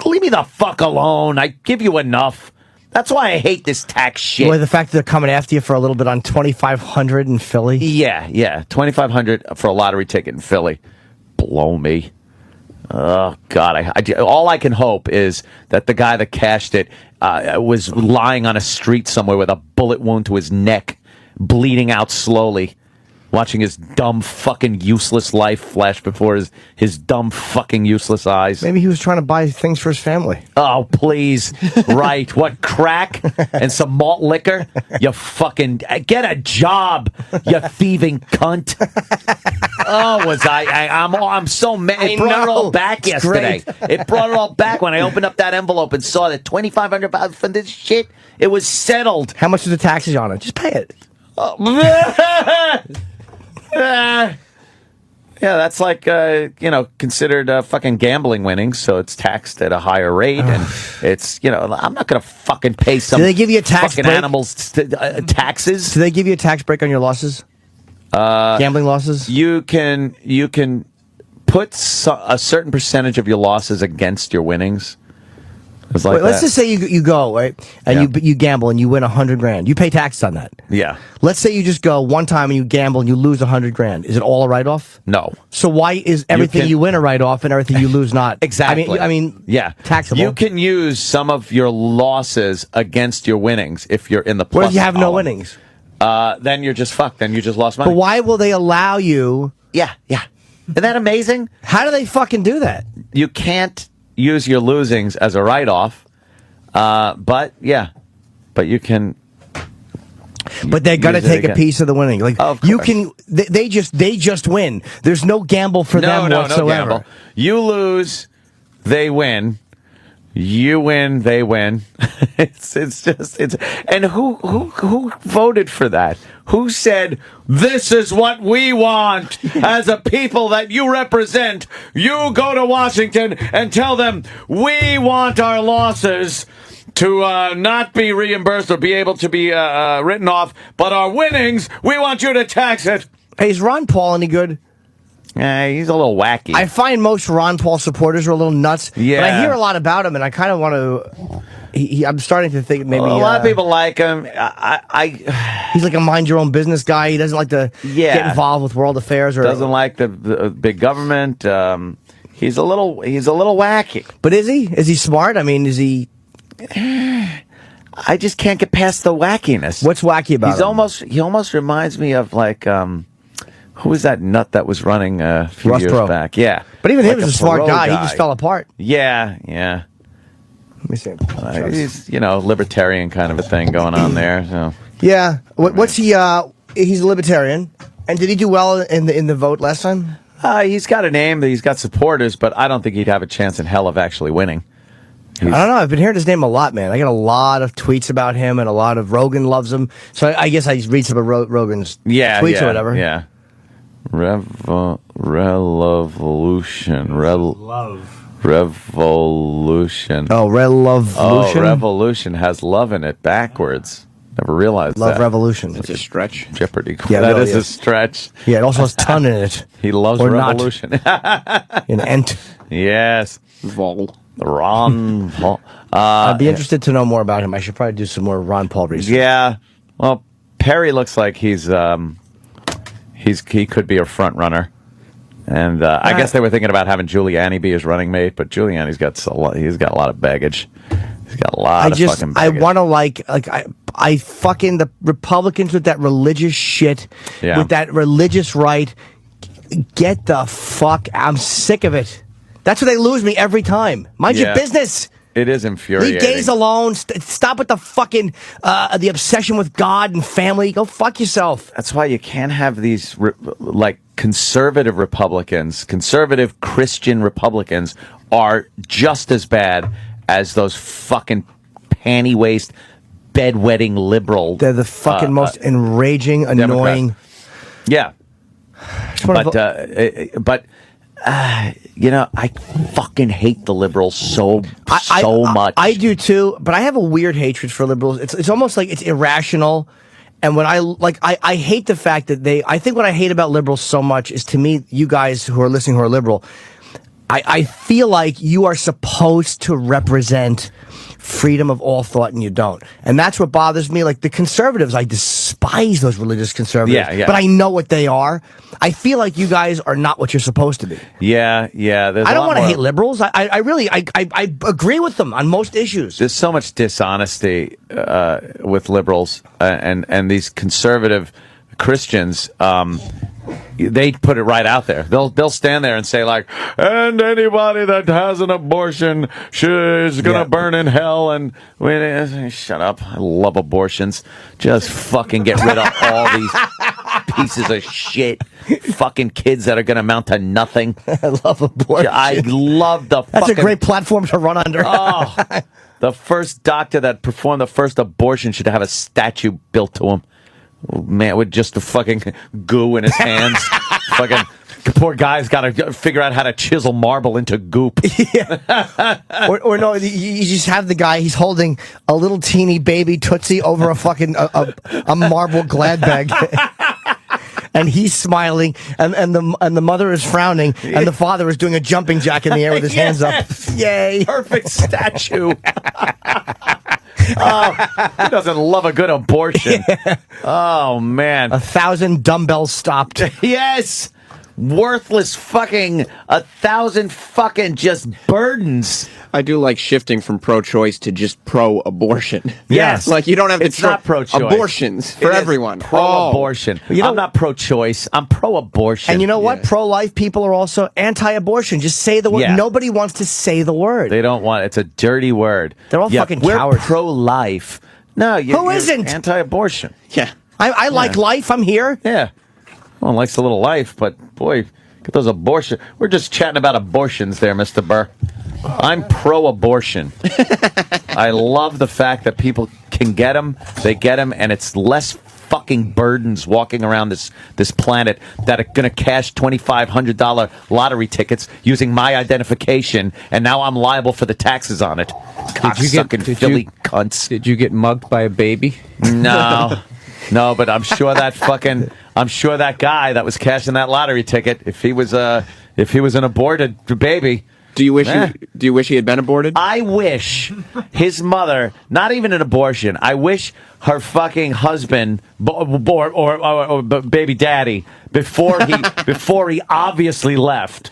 Leave me the fuck alone. I give you enough. That's why I hate this tax shit. Well, the fact that they're coming after you for a little bit on $2,500 in Philly. Yeah. $2,500 for a lottery ticket in Philly. Blow me. Oh, God. All I can hope is that the guy that cashed it was lying on a street somewhere with a bullet wound to his neck, bleeding out slowly. watching his dumb fucking useless life flash before his dumb fucking useless eyes. Maybe he was trying to buy things for his family. Oh, please. Right. What, crack and some malt liquor? You fucking... Get a job, you thieving cunt. Oh, I'm so mad. It brought it all back yesterday. It brought it all back when I opened up that envelope and saw that $2,500 for this shit. It was settled. How much is the taxes on it? Just pay it. Yeah, that's like, considered fucking gambling winnings, so it's taxed at a higher rate, and it's, I'm not going to fucking pay some Do they give you a tax fucking break? Animals taxes. Do they give you a tax break on your losses? Gambling losses? You can put a certain percentage of your losses against your winnings. Like let's just say you go, right, and you gamble and you win $100,000. You pay tax on that. Yeah. Let's say you just go one time and you gamble and you lose $100,000. Is it all a write-off? No. So why is everything you win a write-off and everything you lose not? Exactly. I mean, yeah, taxable. You can use some of your losses against your winnings if you're in the plus. What if you have no column. winnings? Then you're just fucked. Then you just lost money. But why will they allow you? Yeah. Isn't that amazing? How do they fucking do that? You can't use your losings as a write-off, but you can. But they're gonna take a piece of the winning. Like you can, they just win. There's no gamble for them whatsoever. No gamble. You lose, they win. You win, they win. It's and who voted for that? Who said this is what we want as a people that you represent? You go to Washington and tell them we want our losses to not be reimbursed or be able to be written off, but our winnings, we want you to tax it. Hey, is Ron Paul any good? He's a little wacky. I find most Ron Paul supporters are a little nuts. Yeah. But I hear a lot about him, and I kind of want to... I'm starting to think maybe... a lot of people like him. He's like a mind-your-own-business guy. He doesn't like to get involved with world affairs. Doesn't like the big government. He's a little wacky. But is he? Is he smart? I mean, is he... I just can't get past the wackiness. What's wacky about him? He almost reminds me of like... who was that nut that was running a few years back? Yeah. But even him was a smart guy. He just fell apart. Yeah. Let me see. He's, libertarian kind of a thing going on there. So. Yeah. What's he? He's a libertarian. And did he do well in the vote last time? He's got a name. He's got supporters, but I don't think he'd have a chance in hell of actually winning. I don't know. I've been hearing his name a lot, man. I get a lot of tweets about him, and a lot of Rogan loves him. So I guess I read some of Rogan's tweets or whatever. Yeah. Revolution. Revolution. Oh, Revolution. Oh, Revolution has love in it backwards. Never realized that. Love Revolution. It's a stretch. Jeopardy. Yeah, that is a stretch. Yeah, it also has ton in it. He loves Revolution. An ent. Yes. Ron Paul. I'd be interested to know more about him. I should probably do some more Ron Paul research. Yeah. Well, Perry looks like he could be a front runner, and I guess they were thinking about having Giuliani be his running mate, but Giuliani's got a lot of baggage. He's got a lot of fucking baggage. I want to I fucking the Republicans with that religious shit, with that religious right. Get the fuck! I'm sick of it. That's what they lose me every time. Mind your business. It is infuriating. Leave gays alone. Stop with the fucking the obsession with God and family. Go fuck yourself. That's why you can't have these conservative Republicans, conservative Christian Republicans are just as bad as those fucking panty waist, bedwetting liberal. They're the fucking most enraging, annoying. Democrats. Yeah, but. I fucking hate the liberals so much. I do too, but I have a weird hatred for liberals. It's almost like it's irrational. And when I hate the fact that I think what I hate about liberals so much is, to me, you guys who are listening who are liberal, I feel like you are supposed to represent freedom of all thought, and you don't. And that's what bothers me. Like the conservatives, I despise those religious conservatives. Yeah. But I know what they are. I feel like you guys are not what you're supposed to be. Yeah. I don't want to hate liberals. I really agree with them on most issues. There's so much dishonesty with liberals and these conservative Christians, they put it right out there. They'll stand there and say like, and anybody that has an abortion is gonna burn in hell. And shut up. I love abortions. Just fucking get rid of all these pieces of shit. Fucking kids that are gonna amount to nothing. I love abortion. I love the. That's a great platform to run under. Oh, the first doctor that performed the first abortion should have a statue built to him. Man, with just the fucking goo in his hands. Fucking poor guy's got to figure out how to chisel marble into goop. or no, you just have the guy, he's holding a little teeny baby Tootsie over a fucking a marble glad bag. And he's smiling, and the mother is frowning, and the father is doing a jumping jack in the air with his hands up. Yay! Perfect statue. Oh, who doesn't love a good abortion? Yeah. Oh, man. 1,000 dumbbells stopped. Yes. Worthless fucking 1,000 fucking just burdens. I do like shifting from pro-choice to just pro-abortion. Yes. Like you don't have to It's not pro-choice. Abortions for everyone. Pro-abortion. I'm not pro-choice. I'm pro-abortion. And you know what? Pro-life people are also anti-abortion. Just say the word. Yeah. Nobody wants to say the word. They don't want it. It's a dirty word. They're all fucking cowards. We're pro-life. No, Who isn't? Anti-abortion. Yeah. I like life. I'm here. Yeah. One likes a little life, but boy, get those abortion. We're just chatting about abortions there, Mr. Burr. I'm pro-abortion. I love the fact that people can get them, they get them, and it's less fucking burdens walking around this planet that are going to cash $2,500 lottery tickets using my identification, and now I'm liable for the taxes on it. Cocksucking Philly cunts. Did you get mugged by a baby? No. No, but I'm sure that guy that was cashing that lottery ticket, if he was an aborted baby. Do you wish he had been aborted? I wish his mother, not even an abortion. I wish her fucking husband or baby daddy before he obviously left,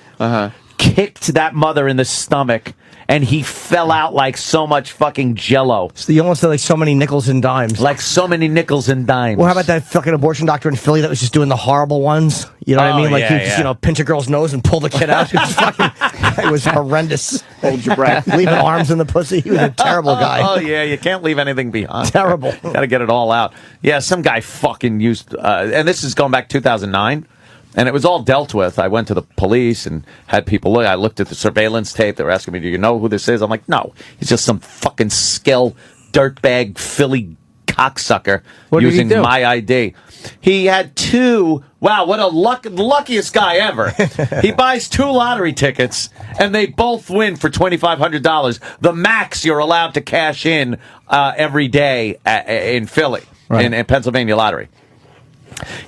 kicked that mother in the stomach. And he fell out like so much fucking jello. So you almost said like so many nickels and dimes. Like so many nickels and dimes. Well, how about that fucking abortion doctor in Philly that was just doing the horrible ones? You know what I mean? Like he just, pinch a girl's nose and pull the kid out. It was horrendous. Hold your breath. Leaving arms in the pussy. He was a terrible guy. Oh, yeah, you can't leave anything behind. Terrible. Got to get it all out. Yeah, some guy fucking used, and this is going back 2009. And it was all dealt with. I went to the police and had people look. I looked at the surveillance tape. They were asking me, do you know who this is? I'm like, no. He's just some fucking skill dirtbag Philly cocksucker using my ID. He had wow, what a luckiest guy ever. He buys 2 lottery tickets, and they both win for $2,500. The max you're allowed to cash in every day in Philly, in Pennsylvania lottery.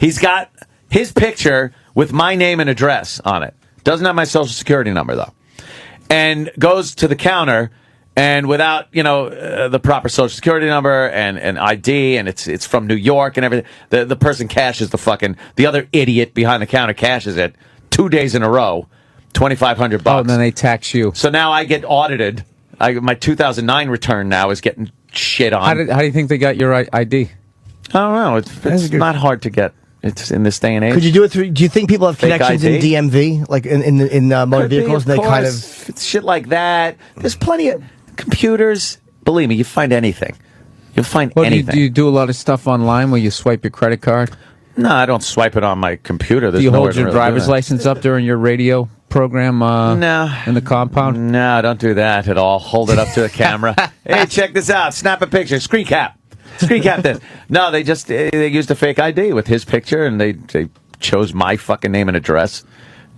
He's got his picture with my name and address on it. Doesn't have my social security number, though. And goes to the counter, and without, the proper social security number and ID, and it's from New York and everything, the person cashes the other idiot behind the counter cashes it 2 days in a row, $2,500. Oh, and then they tax you. So now I get audited. My 2009 return now is getting shit on. How do you think they got your ID? I don't know. It's not hard to get. It's in this day and age. Could you do it through? Do you think people have connections in DMV, like in motor vehicles? Of and they course, kind of shit like that. There's plenty of computers. Believe me, you find anything. You'll find anything. Do you do a lot of stuff online where you swipe your credit card? No, I don't swipe it on my computer. Do you hold your driver's license up during your radio program? No. In the compound? No, don't do that at all. Hold it up to the camera. Hey, check this out. Snap a picture. Screen cap. Screen cap this. No, they used a fake ID with his picture, and they chose my fucking name and address.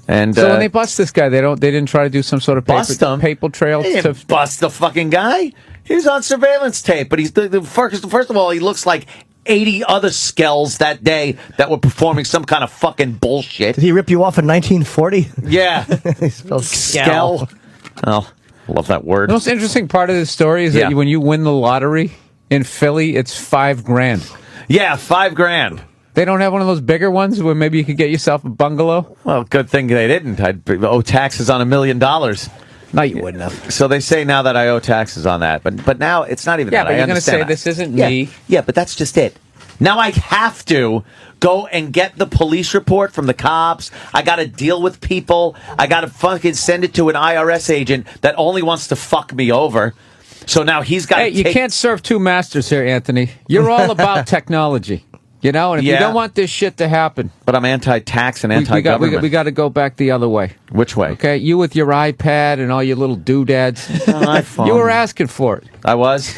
And so when they bust this guy, they didn't try to do some sort of paper trail to bust the fucking guy. He was on surveillance tape, but he's first of all, he looks like 80 other skells that day that were performing some kind of fucking bullshit. Did he rip you off in 1940? Yeah. He spelled skell. Oh, I love that word. The most interesting part of this story is that when you win the lottery in Philly, it's $5,000. Yeah, $5,000. They don't have one of those bigger ones where maybe you could get yourself a bungalow? Well, good thing they didn't. I'd owe taxes on $1 million. No, you wouldn't have. So they say now that I owe taxes on that, but now it's not even that. Yeah, but you're going to say this isn't me. Yeah, but that's just it. Now I have to go and get the police report from the cops. I got to deal with people. I got to fucking send it to an IRS agent that only wants to fuck me over. So now he's got. Hey, you can't serve two masters here, Anthony. You're all about technology. You know, and if you don't want this shit to happen. But I'm anti-tax and anti-government. We got to go back the other way. Which way? Okay, you with your iPad and all your little doodads. iPhone. You were asking for it. I was.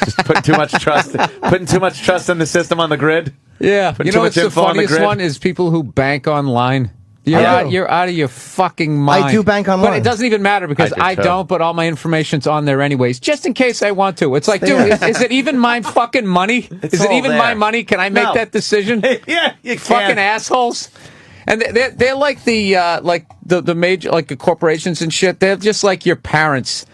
Just putting too much trust in the system on the grid. Yeah. Putting You too know much what's the info on the funniest grid. one is people who bank online. You're out of your fucking mind. I do bank online. But it doesn't even matter because I don't, but all my information's on there anyways, just in case I want to. It's like, dude, is it even my fucking money? Is it even my money? Can I make that decision? Yeah, you can. Fucking assholes. And they're like the major, like the corporations and shit. They're just like your parents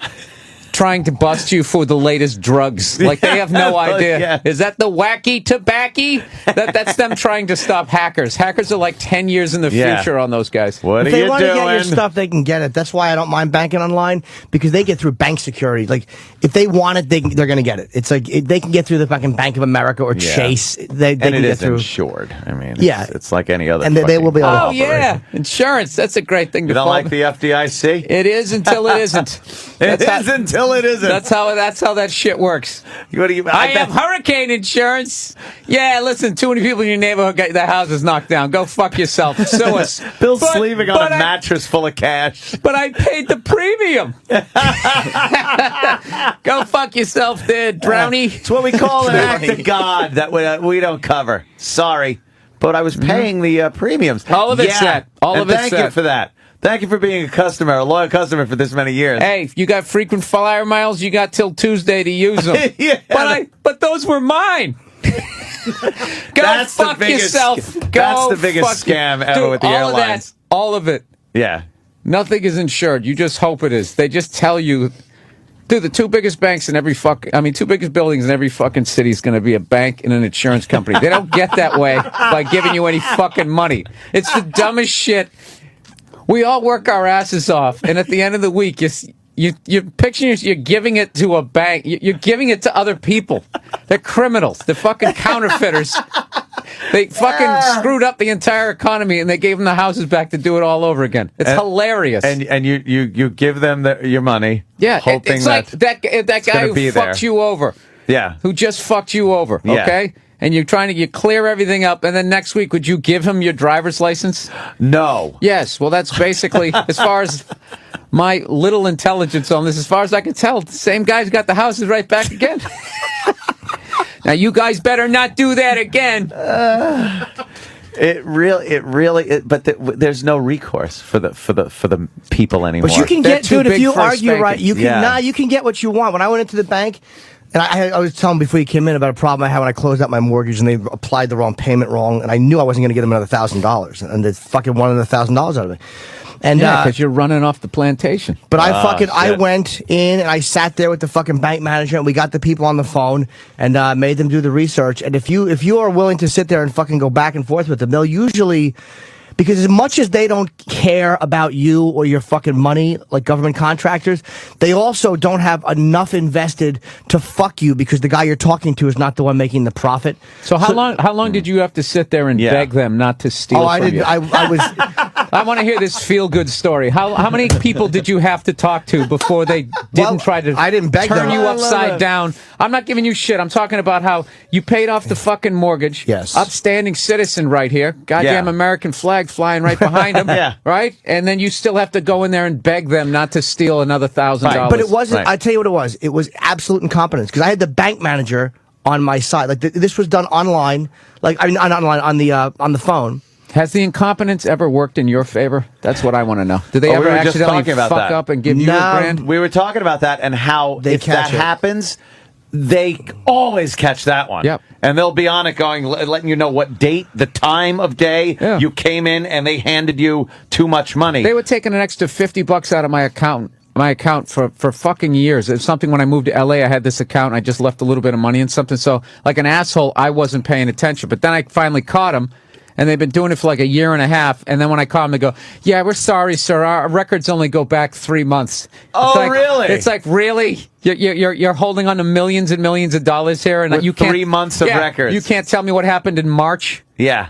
trying to bust you for the latest drugs. Like they have no idea. Yeah. Is that the wacky tobacco? That's them trying to stop hackers. Hackers are like 10 years in the future on those guys. What if are they you want to doing? get your stuff, they can get it. That's why I don't mind banking online, because they get through bank security. Like, if they want it, they're going to get it. It's like they can get through the fucking Bank of America or Chase. They and can it get is through. insured. I mean, Yeah. it's like any other. And they will be able to Oh, yeah. Insurance. That's a great thing to You don't fall like the FDIC? It is until it isn't. It is until it isn't. That's how that shit works. What do you? I have hurricane insurance. Yeah, listen, too many people in your neighborhood got their houses knocked down. Go fuck yourself. Sue us. Bill's sleeping on a mattress full of cash. But I paid the premium. Go fuck yourself there, Drowny. It's what we call an act of God that we don't cover. Sorry. But I was paying the premiums. All of it's set. All of it's thank set. you for that. Thank you for being a loyal customer for this many years. Hey, if you got frequent flyer miles, you got till Tuesday to use them. Yeah. But those were mine. Go fuck yourself. That's the biggest scam ever with the airlines. All of it. Yeah. Nothing is insured. You just hope it is. They just tell you, dude, the two biggest banks in two biggest buildings in every fucking city is going to be a bank and an insurance company. They don't get that way by giving you any fucking money. It's the dumbest shit. We all work our asses off, and at the end of the week, you're picturing you're giving it to a bank. You're giving it to other people. They're criminals. They're fucking counterfeiters. They fucking screwed up the entire economy, and they gave them the houses back to do it all over again. It's hilarious. And you give them your money. Yeah, hoping it's like that guy who fucked you over. Yeah, who just fucked you over. Yeah. Okay. And you're trying to clear everything up, and then next week, would you give him your driver's license? No. Yes. Well, that's basically, as far as my little intelligence on this, as far as I can tell, the same guy's got the houses right back again. Now, you guys better not do that again. There's no recourse for the people anymore. But you can get, dude, if you argue right, you can Yeah. you can get what you want. When I went into the bank, and I was telling before you came in about a problem I had when I closed out my mortgage, and they applied the wrong payment wrong, and I knew I wasn't going to get them another $1,000, and they fucking wanted another $1,000 out of me. And because you're running off the plantation. But I went in and I sat there with the fucking bank manager, and we got the people on the phone and made them do the research. And if you are willing to sit there and fucking go back and forth with them, they'll usually, because as much as they don't care about you or your fucking money, like government contractors, they also don't have enough invested to fuck you because the guy you're talking to is not the one making the profit. So how long did you have to sit there and beg them not to steal from you? I was. I want to hear this feel-good story. How many people did you have to talk to before they didn't try to I didn't beg turn them. you upside down? I'm not giving you shit. I'm talking about how you paid off the fucking mortgage. Yes. Upstanding citizen right here. Goddamn American flag flying right behind him. Yeah. Right? And then you still have to go in there and beg them not to steal another $1,000. But it wasn't. I tell you what it was. It was absolute incompetence because I had the bank manager on my side. Like this was done online. Like I mean, not online on the phone. Has the incompetence ever worked in your favor? That's what I want to know. Did they ever accidentally fuck up and give you a grand? We were talking about that and how if that happens, they always catch that one. Yep. And they'll be on it going, letting you know what date, the time of day you came in, and they handed you too much money. They were taking an extra $50 out of my account for fucking years. It's something when I moved to LA, I had this account, I just left a little bit of money in something. So like an asshole, I wasn't paying attention. But then I finally caught him. and they've been doing it for like a year and a half. And then when I call them, they go, "Yeah, we're sorry, sir. Our records only go back 3 months." Really? It's like, really? You're holding on to millions and millions of dollars here, and With you can't 3 months of records. You can't tell me what happened in March. Yeah.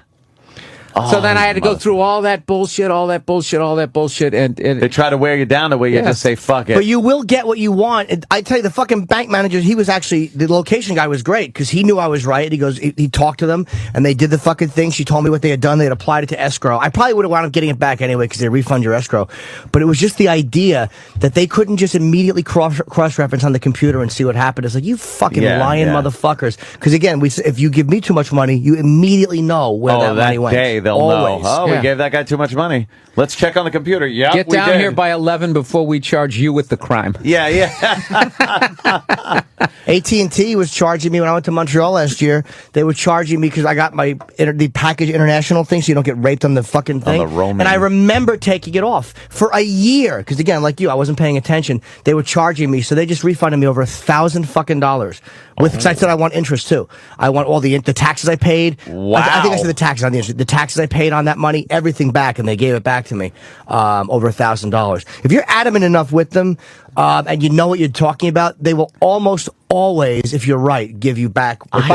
So then I had to go through all that bullshit, and they try to wear you down the way you just say fuck it. But you will get what you want. And I tell you, the fucking bank manager, he was actually, the location guy was great because he knew I was right. He goes, he talked to them and they did the fucking thing. She told me what they had done. They had applied it to escrow. I probably would have wound up getting it back anyway because they refund your escrow. But it was just the idea that they couldn't just immediately cross-reference on the computer and see what happened. It's like, you fucking lying motherfuckers. Because again, if you give me too much money, you immediately know where that money went. Day they'll Always. know. Oh, we gave that guy too much money. Let's check on the computer. Yeah, get down here by 11 before we charge you with the crime. Yeah. AT&T was charging me when I went to Montreal last year. They were charging me because I got the package international thing, so you don't get raped on the fucking thing. On the roaming. And I remember taking it off for a year because again, like you, I wasn't paying attention. They were charging me, so they just refunded me over $1,000 fucking dollars. Because I said I want interest too. I want all the taxes I paid. Wow. I think I said the taxes on the interest. The taxes I paid on that money, everything back, and they gave it back to me over $1,000. If you're adamant enough with them and you know what you're talking about, they will almost always, if you're right, give you back. If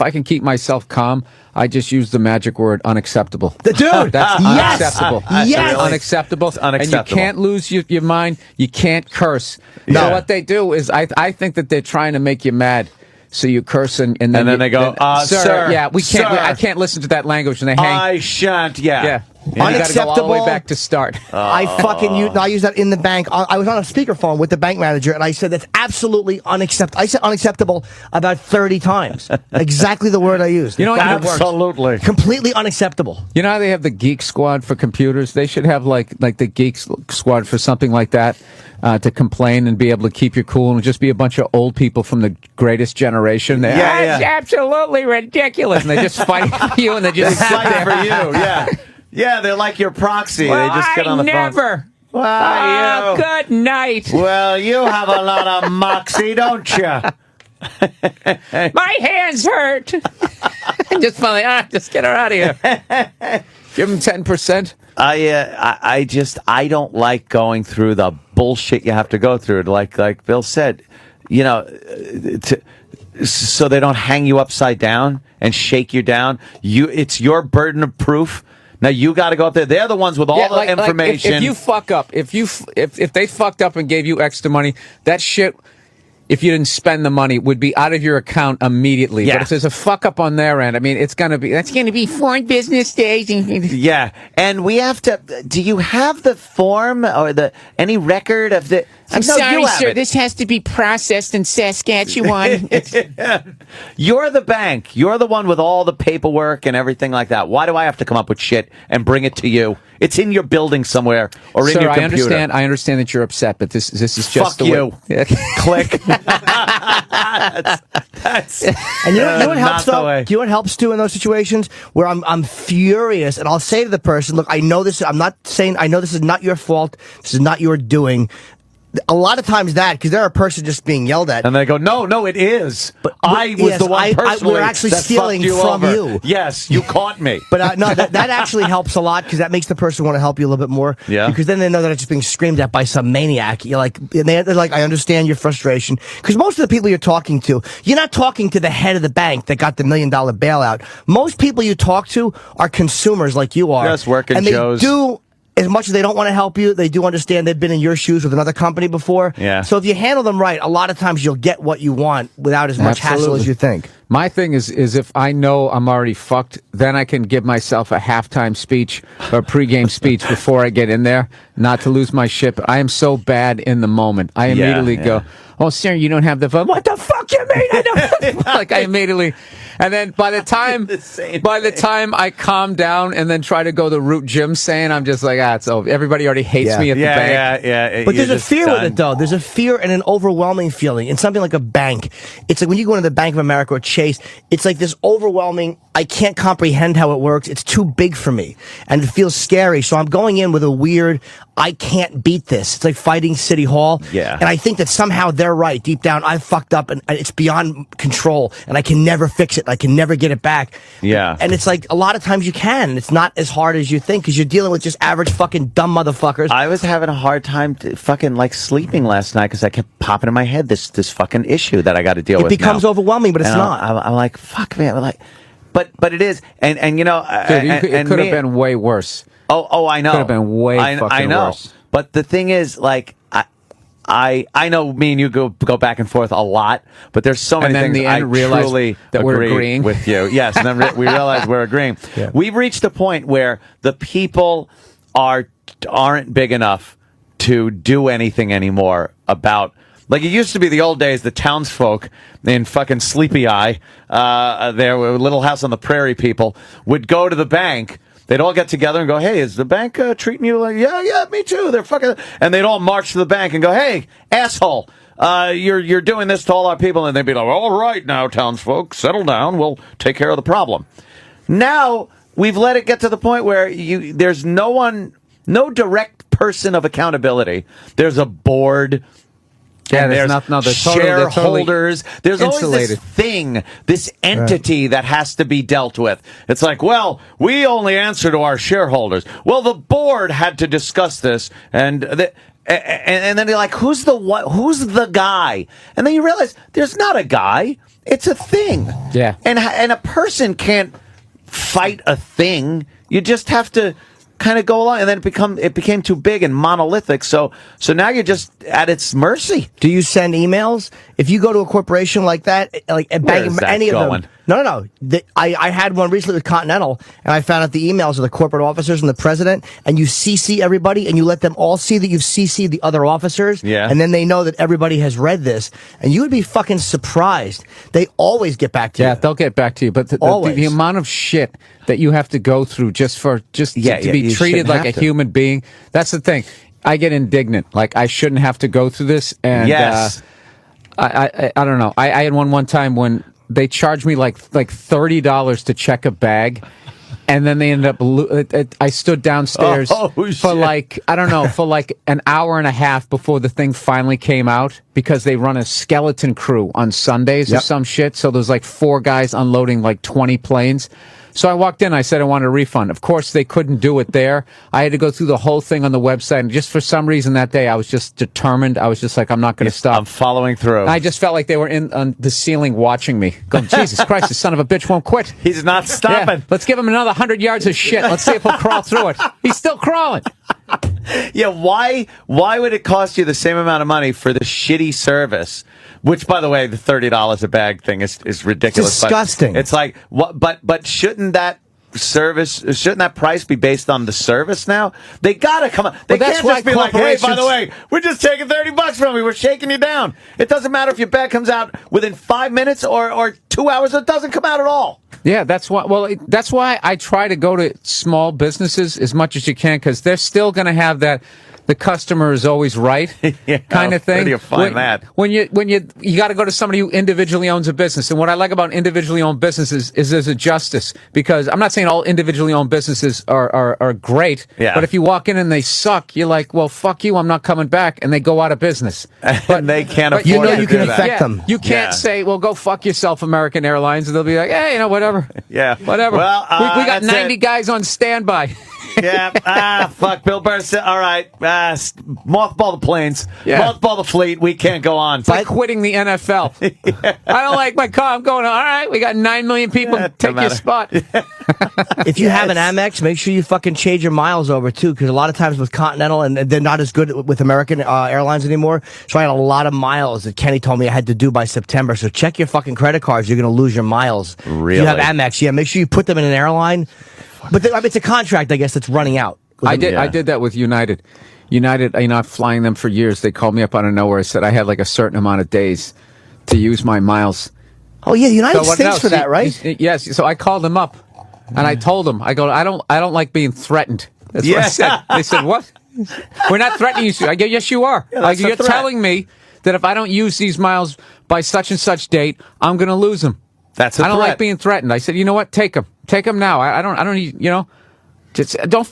I can keep myself calm, I just use the magic word unacceptable. Dude, that's unacceptable. Yes, unacceptable. It's unacceptable. And you can't lose your mind. You can't curse. Yeah. So what they do is, I think that they're trying to make you mad. So you curse and then they go, sir, yeah, we can't. sir. I can't listen to that language, and they hang. I shan't. Yeah. And you got to go all the way back to start. I use that in the bank. I was on a speakerphone with the bank manager, and I said that's absolutely unacceptable. I said unacceptable about 30 times. Exactly the word I used. You know, absolutely, completely unacceptable. You know how they have the Geek Squad for computers? They should have like the Geek Squad for something like that. To complain and be able to keep you cool and just be a bunch of old people from the greatest generation. That's absolutely ridiculous. And they just fight for you and they just fight for you. Yeah, they're like your proxy. Well, they just get on the phone. Well, good night. Well, you have a lot of moxie, don't you? My hands hurt. Just finally, just get her out of here. Give them 10%. I don't like going through the bullshit you have to go through. Like Bill said, so they don't hang you upside down and shake you down. It's your burden of proof. Now you got to go up there. They're the ones with all the information. If you fuck up, if they fucked up and gave you extra money, that shit, if you didn't spend the money, would be out of your account immediately. Yeah. But if there's a fuck up on their end, I mean, that's going to be 4 business days. Yeah, and we have to. Do you have the form or any record of the? I'm sorry, sir. This has to be processed in Saskatchewan. You're the bank. You're the one with all the paperwork and everything like that. Why do I have to come up with shit and bring it to you? It's in your building somewhere or in your computer. I understand that you're upset, but this is just fuck the you. way. Click. And you know what helps though? Do you know what helps too in those situations where I'm furious and I'll say to the person, look, I know this. I'm not saying I know this is not your fault. This is not your doing. A lot of times because they're a person just being yelled at. And they go, no, it is. But I was the one personally we're actually that stealing fucked you from over. you. Yes, you caught me. But no, that actually helps a lot because that makes the person want to help you a little bit more. Yeah. Because then they know that it's just being screamed at by some maniac. You're like, they're like, I understand your frustration. Because most of the people you're talking to, you're not talking to the head of the bank that got the $1 million bailout. Most people you talk to are consumers like you are. Yes, working and Joes. They do. As much as they don't want to help you, they do understand they've been in your shoes with another company before. Yeah. So if you handle them right, a lot of times you'll get what you want without as much hassle as you think. My thing is if I know I'm already fucked, then I can give myself a halftime speech or a pregame speech before I get in there, not to lose my shit. But I am so bad in the moment. I immediately go, oh, sir, you don't have the phone. What the fuck you mean? I don't like I immediately. And then by the time I calm down and then try to go the route Jim's saying, I'm just like, it's over. Everybody already hates me at the bank. Yeah. But there's a fear with it, though. There's a fear and an overwhelming feeling in something like a bank. It's like when you go into the Bank of America or Chase, it's like this overwhelming I can't comprehend how it works. It's too big for me, and it feels scary. So I'm going in with a weird, I can't beat this. It's like fighting City Hall. Yeah. And I think that somehow they're right. Deep down, I fucked up, and it's beyond control, and I can never fix it. I can never get it back. Yeah. And it's like, a lot of times you can, and it's not as hard as you think, because you're dealing with just average fucking dumb motherfuckers. I was having a hard time fucking like sleeping last night because I kept popping in my head this fucking issue that I got to deal with. It becomes overwhelming, but it's And not. I'm like, fuck, man. I'm like, but it is, and you know, Dude, it could have been way worse. Oh, I know. Could have been way fucking I know. worse. But the thing is, like, I know me and you go back and forth a lot, but there's so many And then things in the end I realize truly that we're agree agreeing. with you. Yes, and then we realize we're agreeing. Yeah. We've reached a point where the people aren't big enough to do anything anymore about. Like it used to be the old days, the townsfolk in fucking Sleepy Eye, there were Little House on the Prairie people, would go to the bank. They'd all get together and go, hey, is the bank treating you like, yeah, me too. They're fucking, and they'd all march to the bank and go, hey, asshole, you're doing this to all our people. And they'd be like, all right now, townsfolk, settle down. We'll take care of the problem. Now we've let it get to the point where there's no direct person of accountability. There's a board. Yeah, And there's there's they're shareholders. There's always insulated. this thing, this entity that has to be dealt with. It's like, well, we only answer to our shareholders. Well, the board had to discuss this, and then you're like, who's the guy? And then you realize there's not a guy. It's a thing. Yeah. And a person can't fight a thing. You just have to kind of go along, and then it became too big and monolithic. So now you're just at its mercy. Do you send emails? If you go to a corporation like that, like a bank, Where's that any going? of them. No. I had one recently with Continental, and I found out the emails of the corporate officers and the president, and you CC everybody, and you let them all see that you've CC'd the other officers, Yeah. and then they know that everybody has read this, and you would be fucking surprised. They always get back to you. Yeah, they'll get back to you. But the amount of shit that you have to go through just to be you treated shouldn't like a have to. human being, that's the thing. I get indignant. Like, I shouldn't have to go through this. And Yes. I don't know. I had one time when they charged me like $30 to check a bag. And then they ended up, I stood downstairs for shit. like, I don't know, for like an hour and a half before the thing finally came out, because they run a skeleton crew on Sundays or some shit. So there's like 4 guys unloading like 20 planes. So I walked in, I said I wanted a refund. Of course, they couldn't do it there. I had to go through the whole thing on the website. And just for some reason that day, I was just determined. I was just like, I'm not going to stop. I'm following through. And I just felt like they were on the ceiling watching me, going, Jesus Christ, the son of a bitch won't quit. He's not stopping. Yeah, let's give him another 100 yards of shit. Let's see if he'll crawl through it. He's still crawling. Yeah, why would it cost you the same amount of money for the shitty service? Which, by the way, the $30 a bag thing is ridiculous. It's disgusting. It's like, what? But shouldn't that price be based on the service now? They gotta come up. They that's can't why just be like, hey, by the corporations- way, we're just taking $30 from you. We're shaking you down. It doesn't matter if your bag comes out within 5 minutes or 2 hours. It doesn't come out at all. Yeah, that's why. Well, that's why I try to go to small businesses as much as you can, because they're still going to have that. The customer is always right, kind of thing. Where do you find that? When you got to go to somebody who individually owns a business. And what I like about individually owned businesses is there's a justice, because I'm not saying all individually owned businesses are great, Yeah. but if you walk in and they suck, you're like, well, fuck you, I'm not coming back, and they go out of business. But they can't afford you know to you do can that. affect them. You can't Yeah. say, well, go fuck yourself, American Airlines, and they'll be like, hey, whatever. Yeah. Whatever. Well, we got that's 90 it. guys on standby. Yeah. Fuck. Bill Burr said, all right, mothball the planes. Yeah. Mothball the fleet. We can't go on. It's like quitting the NFL. I don't like my car. I'm going, all right, we got 9 million people. Take your matter. spot. If you have an Amex, make sure you fucking change your miles over too, because a lot of times with Continental, and they're not as good with American Airlines anymore. So I had a lot of miles that Kenny told me I had to do by September. So check your fucking credit cards. You're going to lose your miles. Really? You have Amex. Yeah, make sure you put them in an airline. But it's a contract, I guess, that's running out. I did that with United. United, I'm flying them for years. They called me up out of nowhere, said I had like a certain amount of days to use my miles. Oh yeah, the United States for that, right? Yes. So I called them up, and I told them, I go, I don't like being threatened. That's what I said. They said, what? We're not threatening you. I go, yes, you are. Yeah, I that's go, a you're threat. telling me that if I don't use these miles by such and such date, I'm going to lose them. That's a I don't threat. like being threatened. I said, you know what? Take them now. I don't need, just don't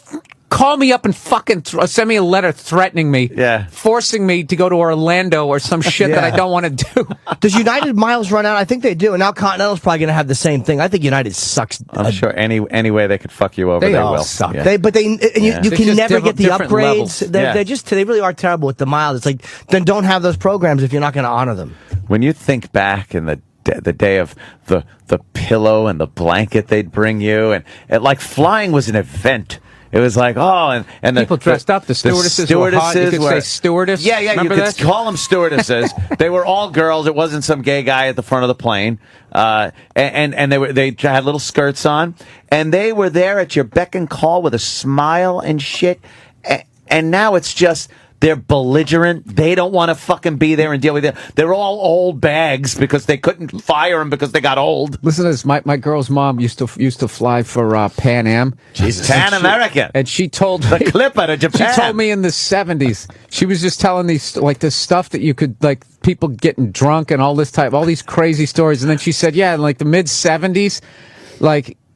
call me up and fucking send me a letter threatening me, forcing me to go to Orlando or some shit that I don't want to do. Does United miles run out? I think they do, and now Continental's probably going to have the same thing. I think United sucks. I'm sure any way they could fuck you over, they all will. suck. Yeah. You can never get the different upgrades. levels. They really are terrible with the miles. It's like, then don't have those programs if you're not going to honor them. When you think back in the day of the pillow and the blanket they'd bring you, and like flying was an event. It was like, and people dressed up. The stewardesses were hot. You could say stewardess. Yeah, Remember you could call them stewardesses. They were all girls. It wasn't some gay guy at the front of the plane. And they had little skirts on, and they were there at your beck and call with a smile and shit. And now it's just, they're belligerent. They don't want to fucking be there and deal with it. They're all old bags because they couldn't fire them because they got old. Listen to this. My girl's mom used to fly for Pan Am. Jesus. Pan American. And she told me, the clip out of Japan. She told me in the 70s. She was just telling these this stuff that you could people getting drunk and all these crazy stories. And then she said, in the mid 70s,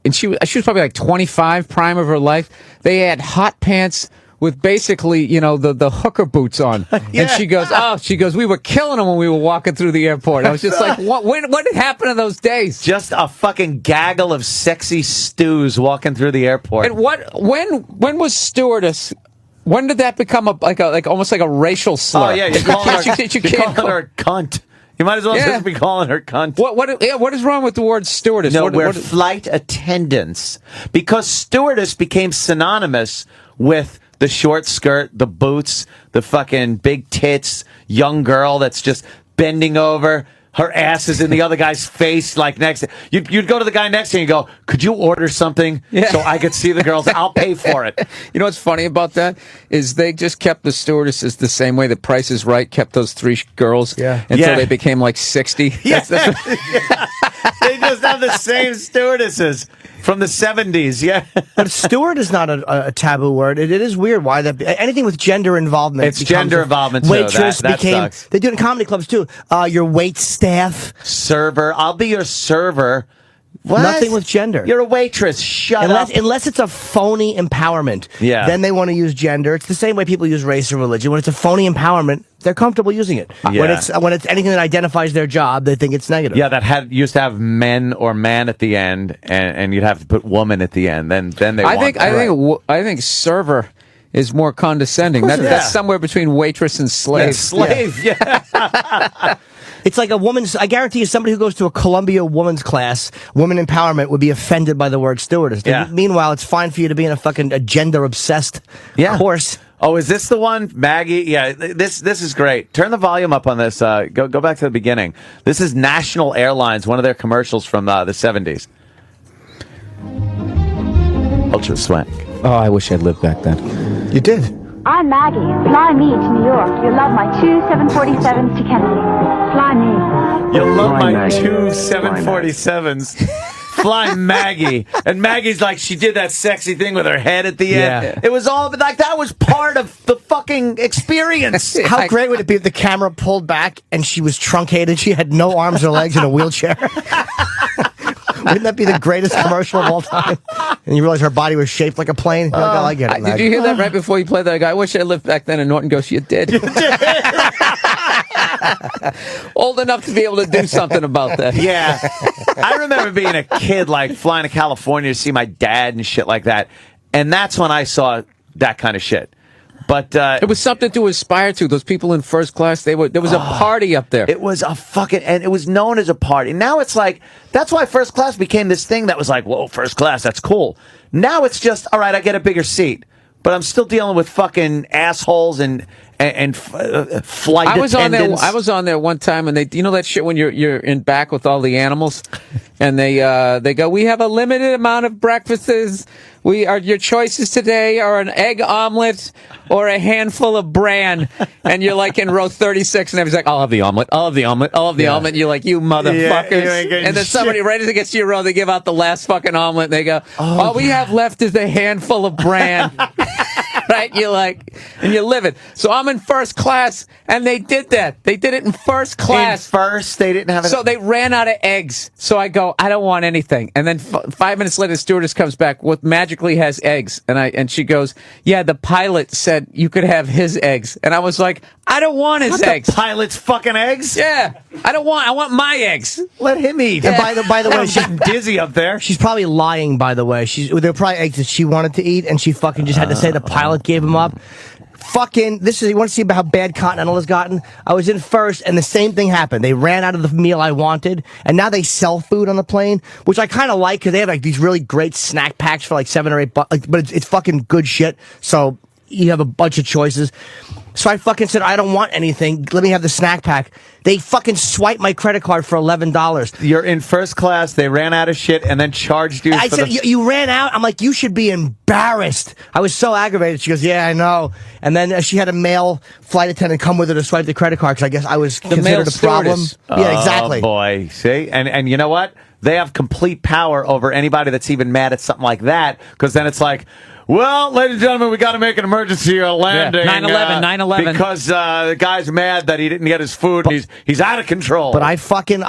and she was probably 25, prime of her life. They had hot pants with basically, the hooker boots on. And she goes, we were killing them when we were walking through the airport. I was just like, what did happen in those days? Just a fucking gaggle of sexy stews walking through the airport. And when was stewardess? When did that become almost like a racial slur? Oh yeah, you're calling her cunt. You might as well just be calling her cunt. What is wrong with the word stewardess? No, we're flight attendants, because stewardess became synonymous with the short skirt, the boots, the fucking big tits, young girl that's just bending over. Her ass is in the other guy's face, next. You'd go to the guy next to you and go, could you order something so I could see the girls? I'll pay for it. You know what's funny about that is they just kept the stewardesses the same way the Price is Right kept those 3 girls until they became 60. Yeah. They just have the same stewardesses from the 70s, But steward is not a taboo word. It is weird why that anything with gender involvement. It's gender involvement too. Waitress that sucks. They do it in comedy clubs too. Your wait staff, server. I'll be your server. What? Nothing with gender. You're a waitress. Shut up. Unless it's a phony empowerment. Yeah. Then they want to use gender. It's the same way people use race or religion. When it's a phony empowerment, they're comfortable using it. Yeah. When it's anything that identifies their job, they think it's negative. Yeah, that used to have men or man at the end, and you'd have to put woman at the end. Then they. I think server is more condescending. That's somewhere between waitress and slave. Yeah, slave. Yeah. It's like I guarantee you somebody who goes to a Columbia women's class, women empowerment, would be offended by the word stewardess. Yeah. Meanwhile, it's fine for you to be in a gender-obsessed course. Oh, is this the one? Maggie? Yeah, this is great. Turn the volume up on this. Go back to the beginning. This is National Airlines, one of their commercials from the 70s. Ultra swank. Oh, I wish I'd lived back then. You did. I'm Maggie. Fly me to New York. You'll love my 2 747s to Kennedy. Fly me. You'll love my 2 747s. Fly Maggie. And Maggie's she did that sexy thing with her head at the end. Yeah. It was all, that was part of the fucking experience. How great would it be if the camera pulled back and she was truncated? She had no arms or legs in a wheelchair. Wouldn't that be the greatest commercial of all time? And you realize her body was shaped like a plane? You're like, I get it, did you hear that right before you played that guy? I wish I lived back then. And Norton goes, you did. Old enough to be able to do something about that. Yeah. I remember being a kid, flying to California to see my dad and shit like that. And that's when I saw that kind of shit. But it was something to aspire to. Those people in first class, there was a party up there. It was and it was known as a party. Now it's that's why first class became this thing that was whoa, first class, that's cool. Now it's just, all right, I get a bigger seat, but I'm still dealing with fucking assholes and flight attendants. I was on there one time, and that shit when you're in back with all the animals, and they go, we have a limited amount of breakfasts. Your choices today are an egg omelet or a handful of bran, and you're in row 36, and everybody's I'll have the omelet, I'll have the omelet, I'll have the omelet. And you're you motherfuckers. And then somebody right as it gets to your row, they give out the last fucking omelet, and they go, all we have left is a handful of bran. right? You're like, and you're living. So I'm in first class, and they did that. They did it in first class. In first, they didn't have it. So they ran out of eggs. So I go, I don't want anything. And then 5 minutes later, the stewardess comes back with magically has eggs. And she goes, yeah, the pilot said you could have his eggs. And I was like, I don't want his eggs. The pilot's fucking eggs? Yeah. I want my eggs. Let him eat. And by the way, she's dizzy up there. She's probably lying, by the way. They're probably eggs that she wanted to eat, and she fucking just had to say the pilot gave them up. Fucking, you want to see about how bad Continental has gotten? I was in first, and the same thing happened. They ran out of the meal I wanted, and now they sell food on the plane, which I kind of like, because they have like these really great snack packs for like $7 or $8, but it's fucking good shit, so you have a bunch of choices. So I fucking said, I don't want anything. Let me have the snack pack. They fucking swiped my credit card for $11. You're in first class. They ran out of shit and then charged you. I said, you ran out? I'm like, you should be embarrassed. I was so aggravated. She goes, yeah, I know. And then she had a male flight attendant come with her to swipe the credit card because I guess I was considered a problem. Yeah, exactly. Oh, boy. See? And you know what? They have complete power over anybody that's even mad at something like that, because then it's like, well, ladies and gentlemen, we got to make an emergency landing. 9/11. Because the guy's mad that he didn't get his food. And he's out of control. But I fucking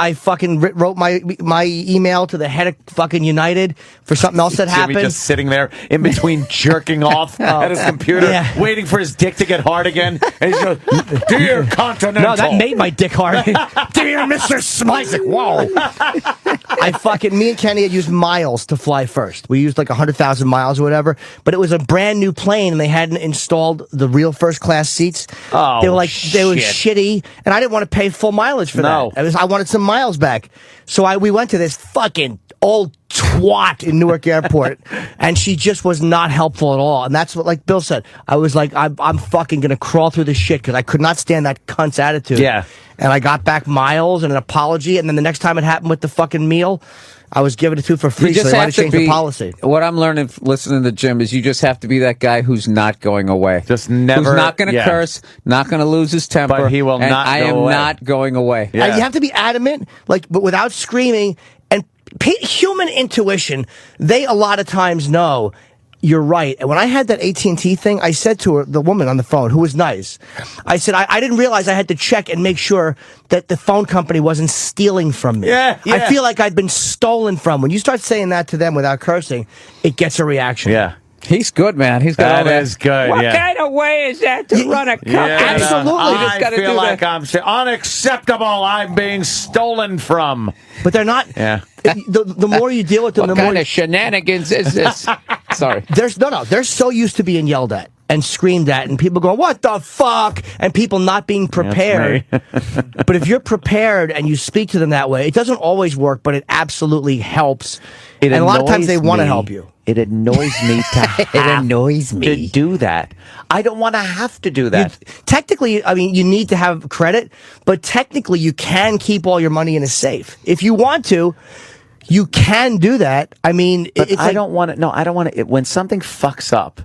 wrote my email to the head of fucking United for something else that happened. Jimmy just sitting there in between jerking off at his computer, waiting for his dick to get hard again. And he's going, dear Continental. No, that made my dick hard. Dear Mr. Smythe. Like, whoa. Me and Kenny had used miles to fly first. We used like 100,000 miles or whatever. But it was a brand new plane, and they hadn't installed the real first class seats. Oh, they were like they were shitty, and I didn't want to pay full mileage for that. I wanted some miles back, so we went to this fucking old twat in Newark Airport, and she just was not helpful at all. And that's what, like Bill said, I was like, I'm fucking gonna crawl through this shit because I could not stand that cunt's attitude. Yeah. And I got back miles and an apology, and then the next time it happened with the fucking meal, I was giving it to for free, so they might have changed the policy. What I'm learning listening to Jim is you just have to be that guy who's not going away. Just never. Who's not going to curse, not going to lose his temper. But he will not I am not going away. Yeah. You have to be adamant, but without screaming. And human intuition, they a lot of times know you're right. And when I had that AT&T thing, I said to her, the woman on the phone, who was nice, I said, I didn't realize I had to check and make sure that the phone company wasn't stealing from me. Yeah. I feel like I'd been stolen from. When you start saying that to them without cursing, it gets a reaction. Yeah. He's good, man. He's got that is good. What kind of way is that to run a company? Absolutely. I feel like I'm unacceptable. I'm being stolen from. But they're not. Yeah. The more you deal with them, what the more kind of shenanigans is this? Sorry. They're so used to being yelled at and screamed at, and people going, what the fuck? And people not being prepared. But if you're prepared and you speak to them that way, it doesn't always work, but it absolutely helps. And a lot of times they want to help you. It annoys me to do that. I don't want to have to do that. Technically, I mean, you need to have credit, but technically you can keep all your money in a safe. If you want to, you can do that. I mean, but I don't want to. No, I don't want to. When something fucks up,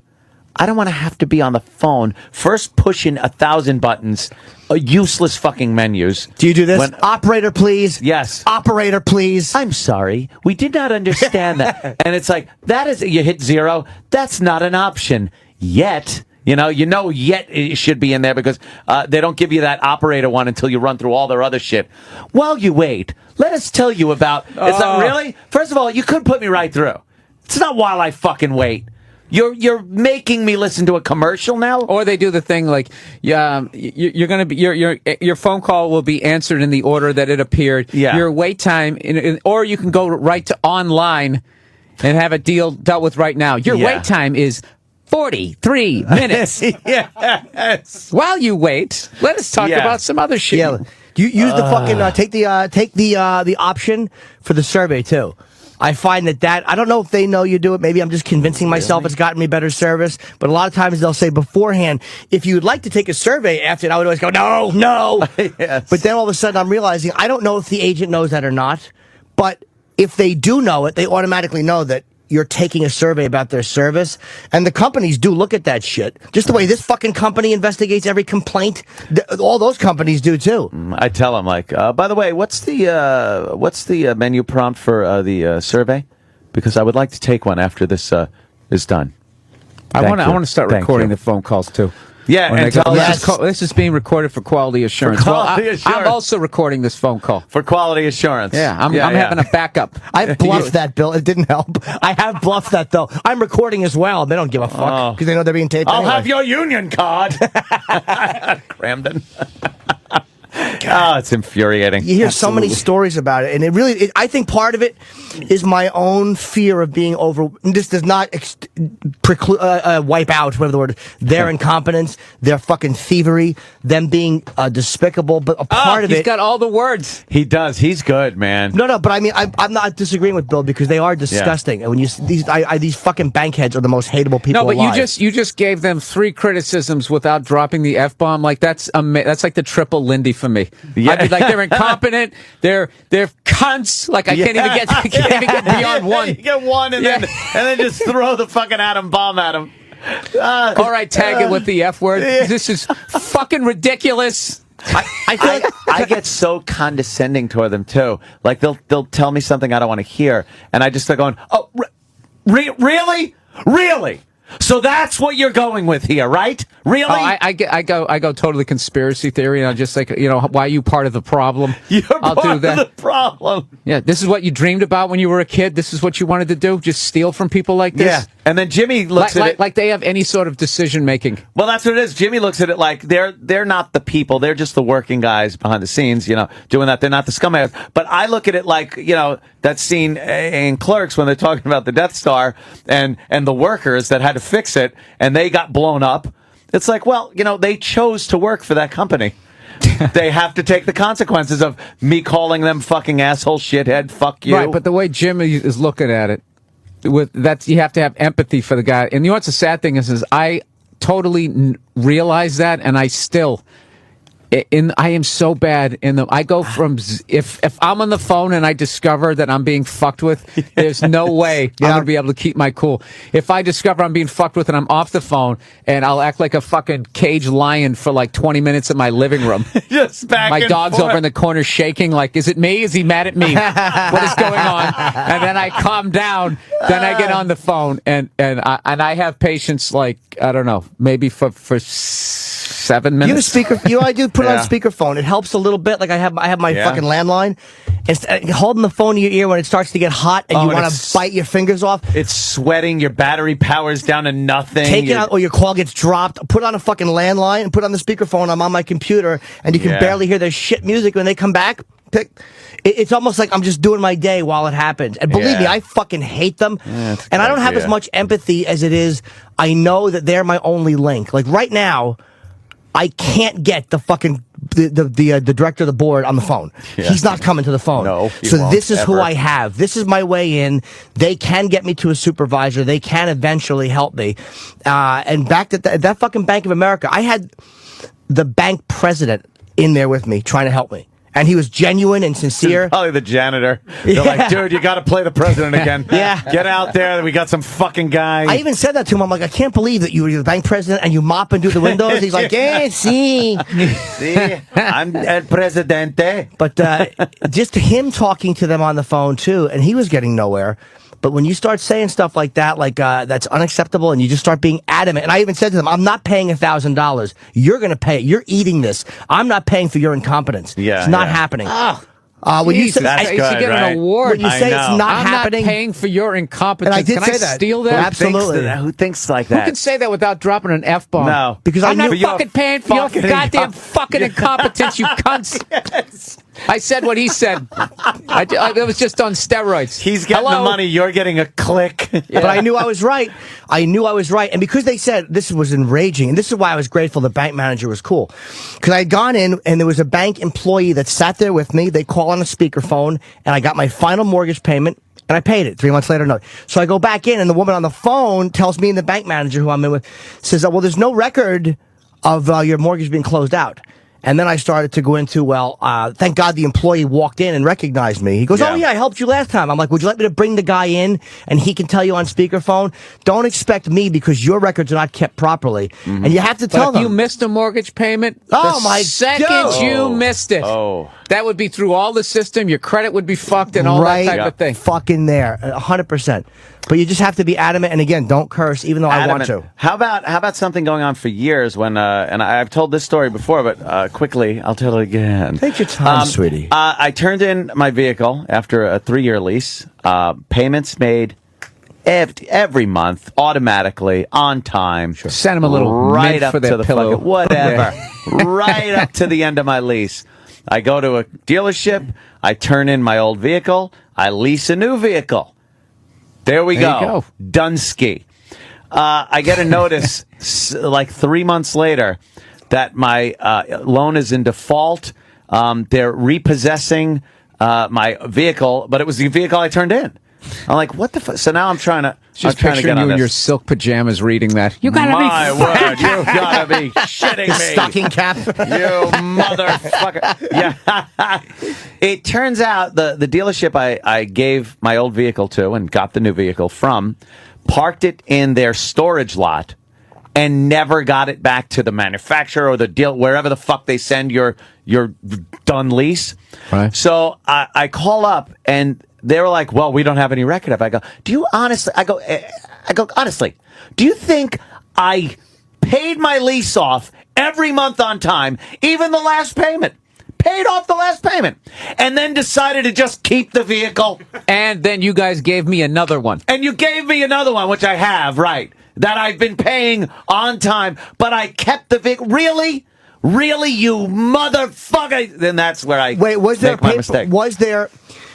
I don't want to have to be on the phone first pushing 1,000 buttons, useless fucking menus. Do you do this? Operator, please. Yes. Operator, please. I'm sorry. We did not understand that. And it's like, that is, you hit 0. That's not an option yet. Yet it should be in there because they don't give you that operator one until you run through all their other shit. While you wait, let us tell you about. It's like, really? First of all, you could put me right through. It's not while I fucking wait. You're making me listen to a commercial now? Or they do the thing like, you're going to be your phone call will be answered in the order that it appeared. Yeah. Your wait time, or you can go right to online and have a deal dealt with right now. Your wait time is 43 minutes. Yes. While you wait, let us talk about some other shit. Yeah. You use the fucking take the option for the survey too. I find that I don't know if they know you do it. Maybe I'm just convincing myself it's gotten me better service. But a lot of times they'll say beforehand, if you'd like to take a survey after it, I would always go, no. Yes. But then all of a sudden I'm realizing I don't know if the agent knows that or not. But if they do know it, they automatically know that you're taking a survey about their service. And the companies do look at that shit. Just the way this fucking company investigates every complaint. All those companies do too. I tell them, like, by the way, what's the menu prompt for the survey? Because I would like to take one after this is done. I want to start Thank recording you. the phone calls too. Yeah, When and they go, tell us this is being recorded for quality assurance. quality I'm assurance. also recording this phone call. for quality assurance. Yeah, I'm having a backup. I bluffed that, Bill. It didn't help. I have bluffed that, though. I'm recording as well. They don't give a fuck because they know they're being taped. I'll anyway. have your union card. Cramden. Oh, it's infuriating. You hear so many stories about it, and it really, I think part of it is my own fear of being over. This does not wipe out, whatever the word is, their incompetence, their fucking thievery, them being despicable, but a part of he's it. got all the words. He does. He's good, man. No, but I mean, I'm not disagreeing with Bill because they are disgusting. And when you these fucking bankheads are the most hateable people No, but alive. you just gave them 3 criticisms without dropping the F-bomb. Like that's like the triple Lindy for me. Yeah. I'd be like, they're incompetent. They're cunts. Like I can't even get beyond one. You get one and then just throw the fucking atom bomb at him. All right, tag it with the F word. This is fucking ridiculous. I feel like I get so condescending toward them too. Like they'll tell me something I don't want to hear, and I just start going, "Oh, really? So that's what you're going with here, right? Really?" Oh, I go totally conspiracy theory, and I'm just like, why are you part of the problem? You're I'll part do that. of the problem. Yeah, this is what you dreamed about when you were a kid. This is what you wanted to do. Just steal from people like this. Yeah. And then Jimmy looks at it like they have any sort of decision making. Well, that's what it is. Jimmy looks at it like they're not the people. They're just the working guys behind the scenes, doing that. They're not the scumbags. But I look at it like, that scene in Clerks when they're talking about the Death Star and the workers that had to fix it and they got blown up. It's like, well, they chose to work for that company. They have to take the consequences of me calling them fucking asshole, shithead, fuck you. Right, but the way Jimmy is looking at it, with that, you have to have empathy for the guy. And what's the sad thing is I totally realize that, and I still, I am so bad in them. I go from if I'm on the phone and I discover that I'm being fucked with, there's no way I'm gonna be able to keep my cool. If I discover I'm being fucked with and I'm off the phone, and I'll act like a fucking caged lion for like 20 minutes in my living room. Just back my and dog's forth. over in the corner shaking, like, is it me? Is he mad at me? What is going on? And then I calm down. Then I get on the phone, and I have patience, like, I don't know, maybe for 7 minutes. You have a speaker. I do put it on speakerphone. It helps a little bit. Like I have my fucking landline. And holding the phone to your ear when it starts to get hot and you want to bite your fingers off. It's sweating. Your battery power's down to nothing. Take it out, or your call gets dropped. Put on a fucking landline and put on the speakerphone. I'm on my computer, and you can barely hear their shit music when they come back. It's almost like I'm just doing my day while it happens. And believe me, I fucking hate them. And I don't have as much empathy as it is. I know that they're my only link. Like right now, I can't get the fucking the director of the board on the phone. He's not coming to the phone. No, so this is ever. who I have. This is my way in. They can get me to a supervisor. They can eventually help me. And back to that fucking Bank of America, I had the bank president in there with me trying to help me. And he was genuine and sincere. Probably the janitor. They're like, dude, you got to play the president again. Get out there. We got some fucking guy. I even said that to him. I'm like, I can't believe that you were the bank president and you mop and do the windows. He's like, see, I'm el presidente. But just him talking to them on the phone, too, and he was getting nowhere. But when you start saying stuff like that, that's unacceptable, and you just start being adamant, and I even said to them, I'm not paying $1,000. You're going to pay it. You're eating this. I'm not paying for your incompetence. It's not happening. When you say, that's you good, should get right? an award. When you say it's not I'm happening, not paying for your incompetence. And I did Can say I that. steal that? Absolutely. Who thinks like that? Who can say that without dropping an F-bomb? No. Because I'm I not knew fucking paying for your fucking goddamn fucking incompetence, you cunts. I said what he said. It was just on steroids. He's getting the money. You're getting a click. But I knew I was right. And because they said this was enraging, and this is why I was grateful the bank manager was cool. Because I had gone in, and there was a bank employee that sat there with me. They call on a speakerphone, and I got my final mortgage payment, and I paid it 3 months later. No. So I go back in, and the woman on the phone tells me and the bank manager who I'm in with says, well, there's no record of your mortgage being closed out. And then I started to go into, thank God the employee walked in and recognized me. He goes, oh, yeah, I helped you last time. I'm like, would you like me to bring the guy in and he can tell you on speakerphone? Don't expect me because your records are not kept properly. And you have to tell But if them. you missed a mortgage payment, Oh, the my second God. you missed it, That would be through all the system. Your credit would be fucked and all that type of thing. Fucking there, 100%. But you just have to be adamant. And again, don't curse, even though I want to. How about something going on for years when? And I've told this story before, but quickly I'll tell it again. Take your time, sweetie. I turned in my vehicle after a 3-year lease. Payments made every month, automatically, on time. Sure. Send them a little right up for their to the pillow. fucking whatever, right up to the end of my lease. I go to a dealership. I turn in my old vehicle. I lease a new vehicle. There we go. Dunsky. I get a notice like 3 months later that my loan is in default. They're repossessing my vehicle, but it was the vehicle I turned in. I'm like, what the fuck? So now I'm trying to picturing get on you in this. your silk pajamas reading that. You gotta My word, you gotta be shitting me. Stocking cap. You motherfucker. Yeah. It turns out the dealership I gave my old vehicle to and got the new vehicle from parked it in their storage lot and never got it back to the manufacturer or the deal, wherever the fuck they send your done lease. Right. So I call up and they were like, well, we don't have any record of it. I go, do you honestly? I go, honestly, do you think I paid my lease off every month on time, even the last payment? Paid off the last payment, and then decided to just keep the vehicle. And then you guys gave me another one. And you gave me another one, which I have, right, that I've been paying on time, but I kept the vehicle. Really? Really, you motherfucker? Then that's where I make my mistake. Was there...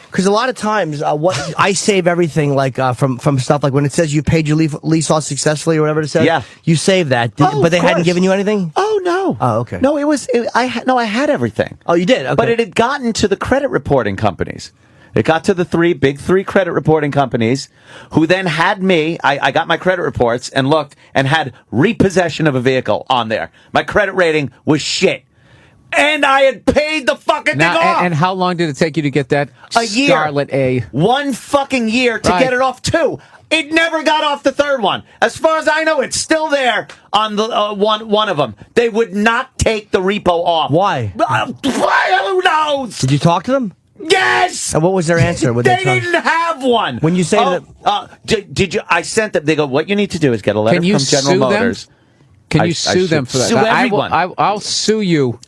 Because a lot of times, what I save everything like from stuff like when it says you paid your lease off successfully or whatever it says. Yeah, you save that. But they hadn't given you anything. Oh no. Oh okay. No, I had everything. Oh, you did. Okay. But it had gotten to the credit reporting companies. It got to the big three credit reporting companies, who then had me. I got my credit reports and looked and had repossession of a vehicle on there. My credit rating was shit. And I had paid the fucking thing off. And how long did it take you to get that a year. Scarlet A? 1 fucking year to get it off, too. It never got off the third one. As far as I know, it's still there on the one of them. They would not take the repo off. Why? Who knows? Did you talk to them? Yes. And what was their answer? They didn't have one. When you say did you? I sent them. They go, what you need to do is get a letter from General Motors. Can you sue them for that? Sue everyone. I'll sue you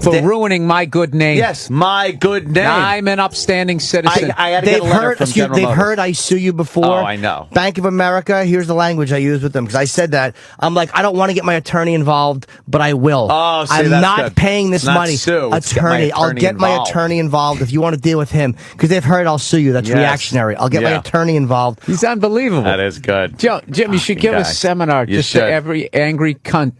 for ruining my good name. Yes, my good name. I'm an upstanding citizen. I had to get a letter from General Motors. They've heard I sue you before. Oh, I know. Bank of America, here's the language I use with them, because I said that. I'm like, I don't want to get my attorney involved, but I will. Oh, see, I'm that's not good. paying this It's not money. sue. It's Attorney. I'll get my attorney involved if you want to deal with him, because they've heard I'll sue you. That's reactionary. I'll get my attorney involved. He's unbelievable. That is good. Jim, you should give a seminar just to every angry cunt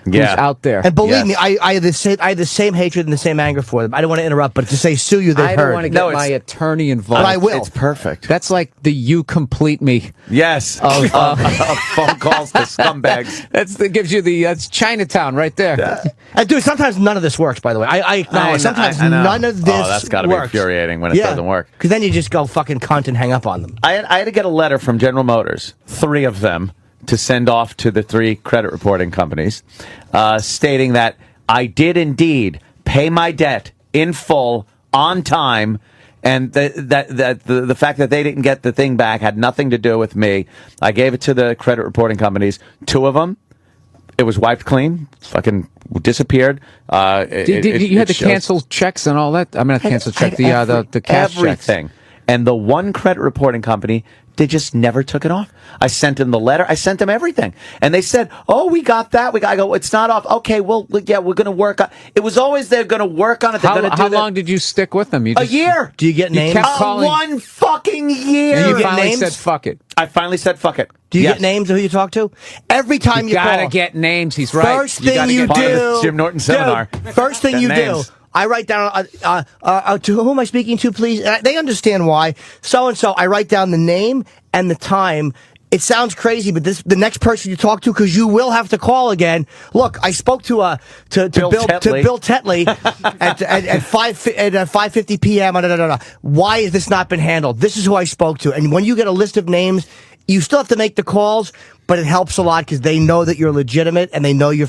who's out there. And believe me, I had the same hatred and the same anger for them. I don't want to interrupt, but to say sue you, they've heard. I don't want to get my attorney involved. But I will. It's perfect. That's like the "you complete me." Yes. Of phone calls to scumbags. That gives you that's Chinatown right there. Yeah. Dude, sometimes none of this works, by the way. I acknowledge sometimes none of this works. Oh, that's got to be infuriating when it doesn't work. Because then you just go fucking cunt and hang up on them. I had to get a letter from General Motors, 3 of them, to send off to the 3 credit reporting companies, stating that I did indeed pay my debt in full on time, and the fact that they didn't get the thing back had nothing to do with me. I gave it to the credit reporting companies. 2 of them, it was wiped clean, fucking disappeared. You had to cancel checks and all that. I mean, not cancel checks, the cash everything. checks. And the one credit reporting company, they just never took it off. I sent them the letter. I sent them everything. And they said, oh, we got that. I go, it's not off. Okay, well, yeah, we're going to work on it. It was always they're going to work on it. How long did you stick with them? A year. Do you get names? Kept calling. 1 fucking year. And you finally said, fuck it. I finally said, fuck it. Do you get names of who you talk to? Every time you call. gotta get names. He's right. First thing you do. Jim Norton seminar. First thing you do. I write down, to whom am I speaking to, please? And they understand why. So-and-so, I write down the name and the time. It sounds crazy, but the next person you talk to, because you will have to call again. Look, I spoke to Bill Tetley at 5:50 p.m. Why has this not been handled? This is who I spoke to. And when you get a list of names, you still have to make the calls, but it helps a lot because they know that you're legitimate and they know you're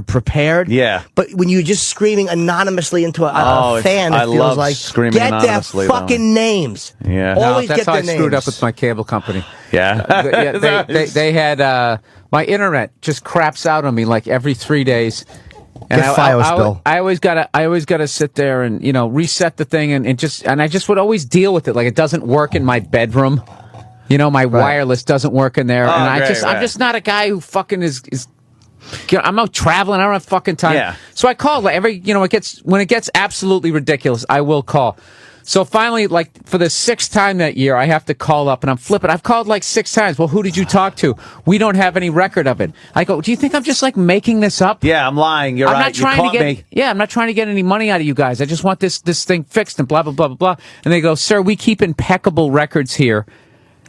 prepared. Yeah. But when you're just screaming anonymously into a fan, it I feels love like screaming get their anonymously, fucking names. Yeah. Always that's get how their I screwed names. up with my cable company. Yeah. They had my internet just craps out on me like every 3 days. And Get Fios, Bill. I always gotta sit there and reset the thing and I just would always deal with it like it doesn't work in my bedroom. My wireless doesn't work in there, and I'm just not a guy who fucking is. I'm out traveling. I don't have fucking time. Yeah. So I call when it gets absolutely ridiculous. I will call. So finally, like for the 6th time that year, I have to call up, and I'm flipping. I've called like 6 times. Well, who did you talk to? We don't have any record of it. I go, do you think I'm just like making this up? Yeah, I'm lying. You're I'm right. not trying to get. Yeah, I'm not trying to get any money out of you guys. I just want this thing fixed and blah blah blah blah blah. And they go, sir, we keep impeccable records here.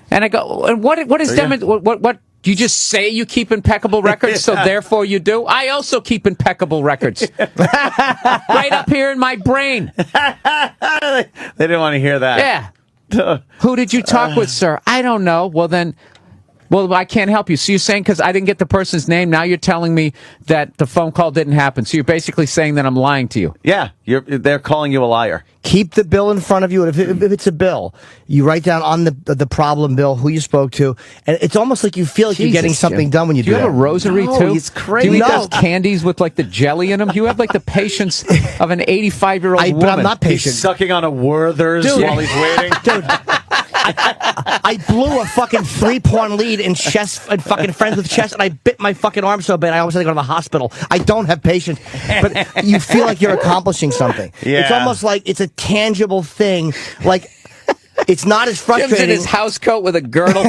And I go, and what is what you just say you keep impeccable records, so therefore you do? I also keep impeccable records. Right up here in my brain. They didn't want to hear that. Yeah. Who did you talk with, sir? I don't know. Well, I can't help you. So you're saying because I didn't get the person's name, now you're telling me that the phone call didn't happen. So you're basically saying that I'm lying to you. Yeah, they're calling you a liar. Keep the bill in front of you, and if it's a bill, you write down on the problem bill who you spoke to, and it's almost like you feel like you're getting something done when you do you have a rosary too? It's crazy. Do you eat those candies with like the jelly in them? You have like the patience of an 85-year-old woman. But I'm not patient. He's sucking on a Werther's while he's waiting. Dude, I blew a fucking 3-pawn lead in chess and fucking Friends with Chess, and I bit my fucking arm so bad I almost had to go to the hospital. I don't have patience, but you feel like you're accomplishing something. Yeah. It's almost like it's a tangible thing. Like, it's not as frustrating. Jim's in his house coat with a girdle.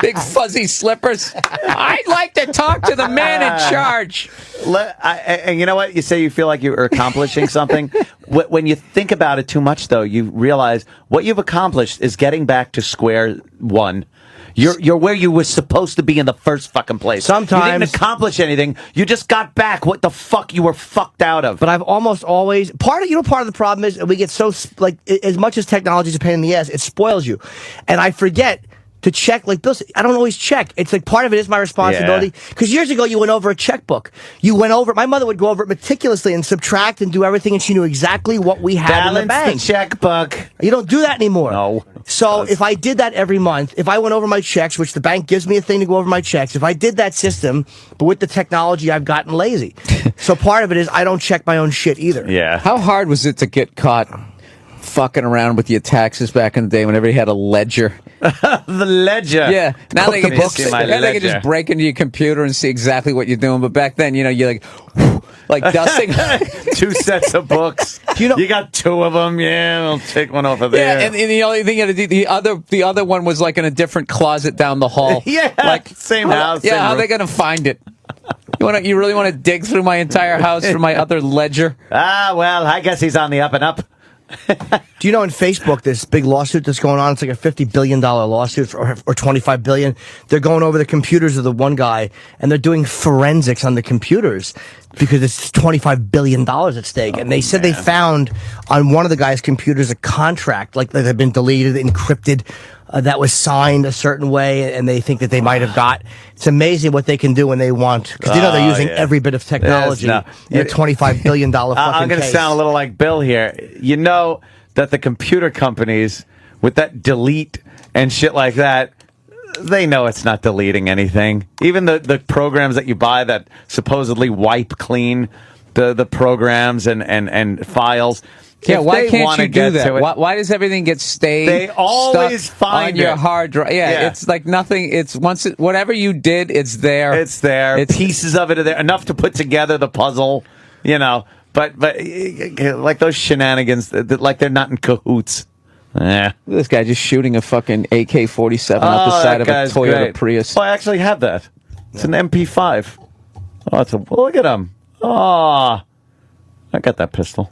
Big fuzzy slippers. I'd like to talk to the man in charge. And you know what? You say you feel like you're accomplishing something. When you think about it too much, though, you realize what you've accomplished is getting back to square one. You're where you were supposed to be in the first fucking place. Sometimes you didn't accomplish anything. You just got back what the fuck you were fucked out of. But I've almost always part of the problem is we get so like as much as technology is a pain in the ass, it spoils you, and I forget to check, like Bill said, I don't always check. It's like part of it is my responsibility. Because years ago, you went over a checkbook. My mother would go over it meticulously and subtract and do everything, and she knew exactly what we had in the bank. Balance the checkbook. You don't do that anymore. No. So if I did that every month, if I went over my checks, which the bank gives me a thing to go over my checks, if I did that system, but with the technology, I've gotten lazy. So part of it is I don't check my own shit either. Yeah. How hard was it to get caught fucking around with your taxes back in the day when everybody had a ledger? The ledger. Yeah. Now they can ledger. just break into your computer and see exactly what you're doing. But back then, you're like dusting 2 sets of books. You got 2 of them. Yeah, I'll take one off of there. Yeah, and the only thing you had to do, the other one was like in a different closet down the hall. Yeah, like same house. Yeah, same how are room. they gonna find it? You really want to dig through my entire house for my other ledger? Well, I guess he's on the up and up. Do you know in Facebook this big lawsuit that's going on? It's like a $50 billion lawsuit or $25 billion. They're going over the computers of the one guy and they're doing forensics on the computers because it's $25 billion at stake. And they said they found on one of the guy's computers a contract, like that had been deleted, encrypted, that was signed a certain way, and they think that they might have got. It's amazing what they can do when they want, because they're using every bit of technology in a $25 billion fucking I'm going to case. sound a little like Bill here. You know that the computer companies, with that delete and shit like that, they know it's not deleting anything. Even the programs that you buy that supposedly wipe clean the programs and files. Yeah, why can't you do that? Why does everything get stayed? They always find on your it. hard drive. Yeah, it's like nothing. It's whatever you did, it's there. It's there. Pieces of it are there, enough to put together the puzzle. But like those shenanigans, like they're not in cahoots. Yeah, this guy just shooting a fucking AK-47 out the side of a Toyota Prius. Oh, I actually have that. It's an MP5. Look at him. Oh, I got that pistol.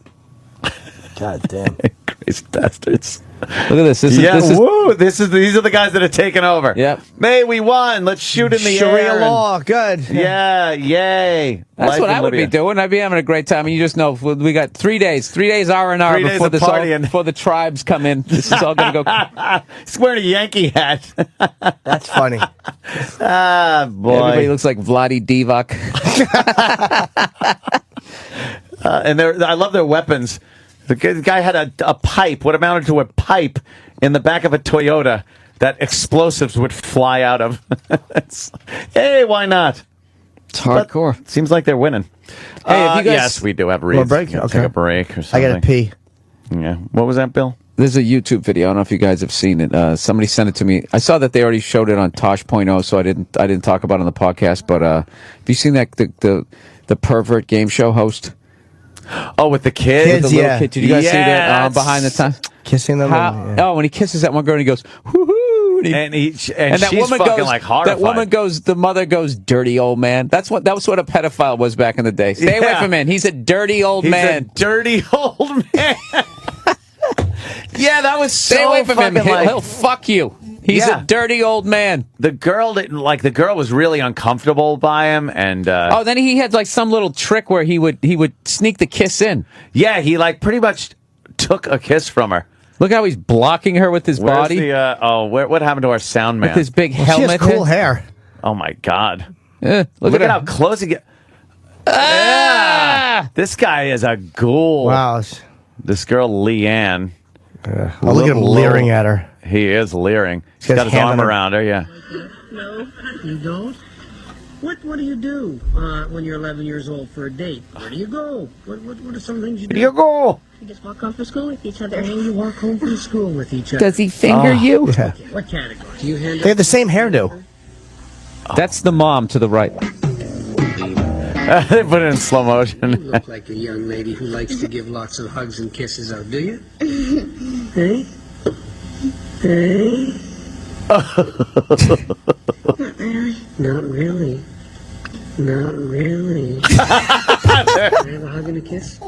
God damn. Crazy bastards. Look at this. This is these are the guys that are taking over. Yep. May we won. Let's shoot in the Sharia air. law. Good. Yeah, yay. That's Life what in I would be Libya. doing. I'd be having a great time. And you just know we got 3 days. 3 days R&R 3 days before of this partying. before the tribes come in. This is all going to go. He's wearing a Yankee hat. That's funny. Ah, boy. Everybody looks like Vladi Divac. And I love their weapons. The guy had a pipe, what amounted to a pipe, in the back of a Toyota that explosives would fly out of. Hey, why not? It's hardcore. But seems like they're winning. Hey, if you guys, yes, we do have reads. break? Take Okay. a break or I something. gotta pee. Yeah. What was that, Bill? there's a YouTube video. I don't know if you guys have seen it. Somebody sent it to me. I saw that they already showed it on Tosh.0, so I didn't talk about it on the podcast. But have you seen that the pervert game show host? Oh, with the kids? Kids, with the little yeah. kid. Did you guys see that behind the time? Kissing them. Oh, when he kisses that one girl, and he goes, woo-hoo, and that she's woman fucking goes, like horrified. That woman goes, the mother goes, dirty old man. That was what a pedophile was back in the day. Stay away from him. He's a dirty old man. He's a dirty old man. Yeah, that was so Stay away from him. fucking He'll fuck you. He's a dirty old man. The girl didn't like. The girl was really uncomfortable by him, and then he had like some little trick where he would sneak the kiss in. Yeah, he like pretty much took a kiss from her. Look how he's blocking her with his body. What happened to our sound man? With his big helmet. She has cool hair. Oh my god! Look at how close he gets. This guy is a ghoul. Wow. This girl, Leanne. Look at him leering at her. He is leering. He's got got his his hand arm on her. around her. Yeah. No, you don't. What do you do when you're 11 years old for a date? Where do you go? What are some things you do? Where do you go? We just walk home from school with each other. And you walk home from school with each other. Does he finger you? Yeah. Okay, what category? Do you handle? They have the same hairdo. That's the mom to the right. They put it in slow motion. You look like a young lady who likes to give lots of hugs and kisses out, do you? Hey? Hey? Not really. Not really. Can I have a hug and a kiss?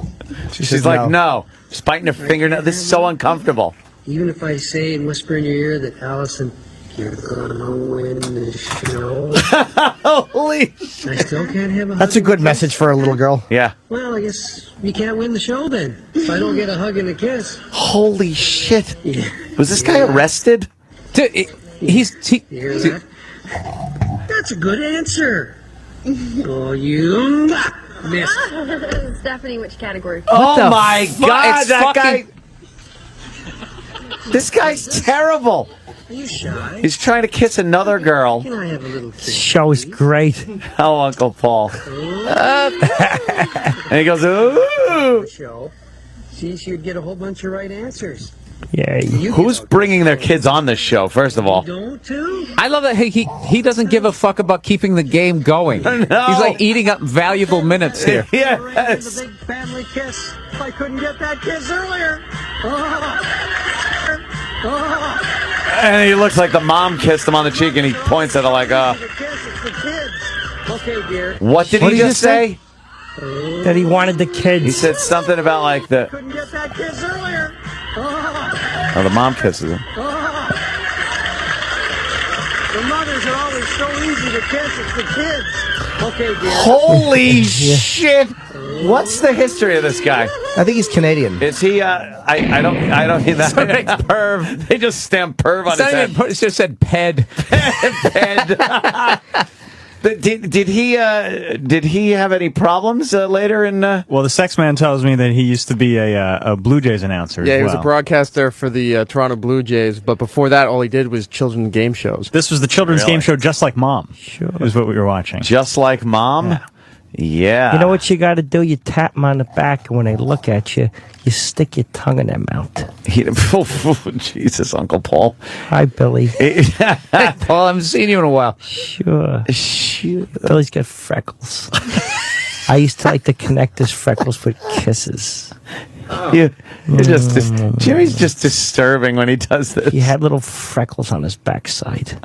She's like, no. She's biting her fingernail. This is so uncomfortable. Even if I say and whisper in your ear that Allison, you're gonna win the show. Holy! I still can't have a hug. That's a good message for a little girl. Yeah. Well, I guess you can't win the show then. If I don't get a hug and a kiss. Holy shit! Yeah. Was this guy arrested? You hear that? That's a good answer. Oh, you missed. Stephanie, which category? Oh my god, It's that fucking- guy! This guy's terrible. Are you shy? He's trying to kiss another girl. Can I have a little kiss? Show is great. Oh, Uncle Paul. And he goes, ooh. Show. See, she'd get a whole bunch of right answers. Yay. Who's bringing their kids on this show, first of all? Don't too. I love that he doesn't give a fuck about keeping the game going. No. He's like eating up valuable minutes here. Yes. The big family kiss. If I couldn't get that kiss earlier. And he looks like the mom kissed him on the cheek, and he points at her like, The kiss, it's the kids. Okay, dear. What did he just say? That he wanted the kids. He said something about like the Couldn't get that kiss earlier. oh, the mom kisses him. The mothers are always so easy to kiss. It's the kids. Okay, dear. Holy shit! What's the history of this guy? I think he's Canadian. Is he? I don't need that. Perv. They just stamped perv on It's not his even head. It just said ped. Did he have any problems later in? Well, the sex man tells me that he used to be a Blue Jays announcer. Yeah, as he was a well. broadcaster for the Toronto Blue Jays, but before that, all he did was children's game shows. This was the children's Really? game show, Just Like Mom. Sure, is what we were watching. Just Like Mom. Yeah. You know what you got to do? You tap them on the back, and when they look at you, you stick your tongue in their mouth. Jesus, Uncle Paul. Hi, Billy. Paul, I haven't seen you in a while. Sure. Billy's got freckles. I used to like to connect his freckles with kisses. You're just Jimmy's just disturbing when he does this. He had little freckles on his backside.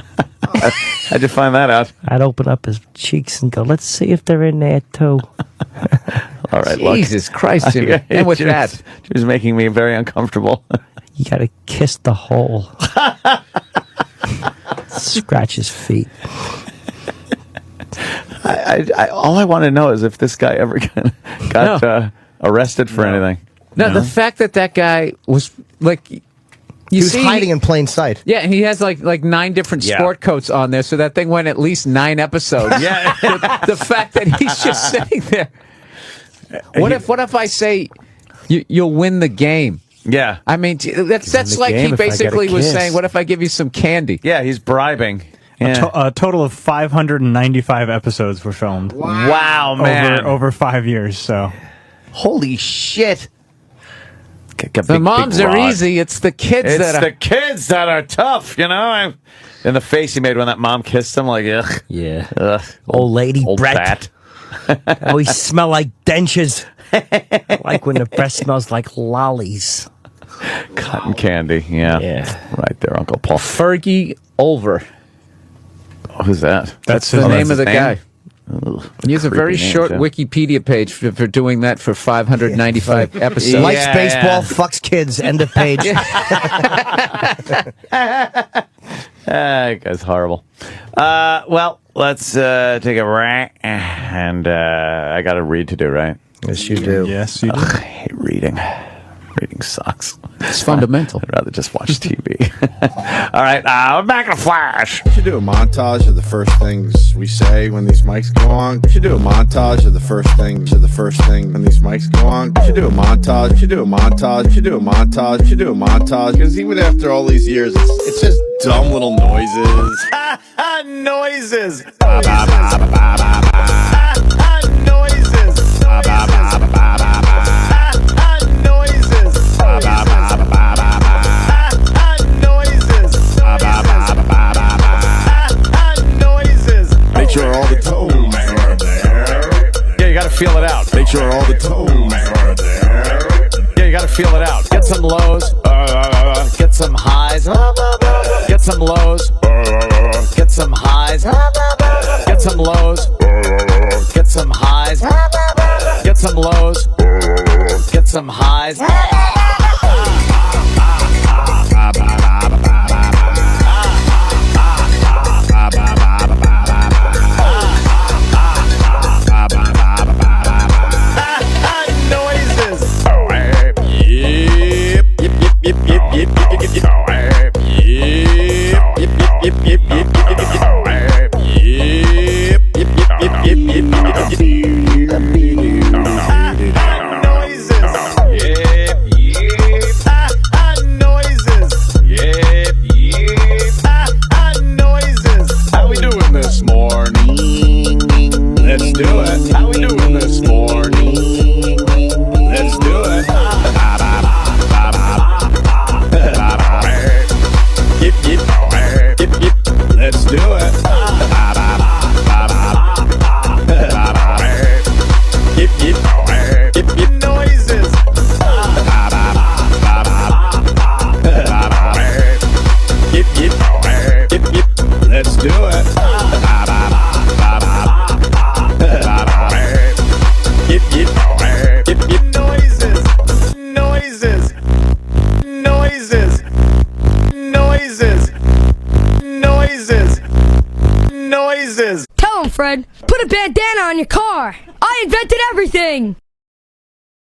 How'd you find that out? I'd open up his cheeks and go, let's see if they're in there, too. All right, look. Jesus Christ, Jimmy. And with that, she was making me very uncomfortable. You gotta kiss the hole. Scratch his feet. All I want to know is if this guy ever got arrested for anything. No, the fact that guy was like, he was hiding in plain sight. Yeah, and he has like 9 different sport coats on there, so that thing went at least 9 episodes. Yeah, the fact that he's just sitting there. What if I say you'll win the game? Yeah, I mean that's like he basically was saying, what if I give you some candy? Yeah, he's bribing. Yeah. A total of 595 episodes were filmed. Wow, man. Over 5 years, so. Holy shit. The moms are easy. It's the kids that are tough, you know? In the face he made when that mom kissed him, like, ugh. Yeah. Ugh. Old lady old Brett. Always smell like dentures. Like when the breath smells like lollies. Cotton candy, yeah. Right there, Uncle Paul. Fergie Ulver. Oh, who's that? That's the name of the guy. Ugh, he has a very short Wikipedia page for doing that for 595 episodes. Likes baseball, fucks kids. End of page. That guy's horrible. Well, let's take a break. And I got a read to do, right? Yes, you do. Yes, you do. I hate reading. Reading sucks. It's fundamental. I'd rather just watch TV. All right, we're back in a flash. We should do a montage of the first things we say when these mics go on. We should do a montage of the first thing when these mics go on. We should do a montage. We should do a montage. We should do a montage. We should do a montage. Because even after all these years, it's just dumb little noises. Noises. Make sure all the tones are there. Yeah, you gotta feel it out. Make sure all the tones are there. Yeah, you gotta feel it out. Get some lows. Get some highs. Get some lows. Get some highs. Get some lows. Get some highs. Get some lows. Get some highs. Tell him, Fred. Put a bandana on your car. I invented everything.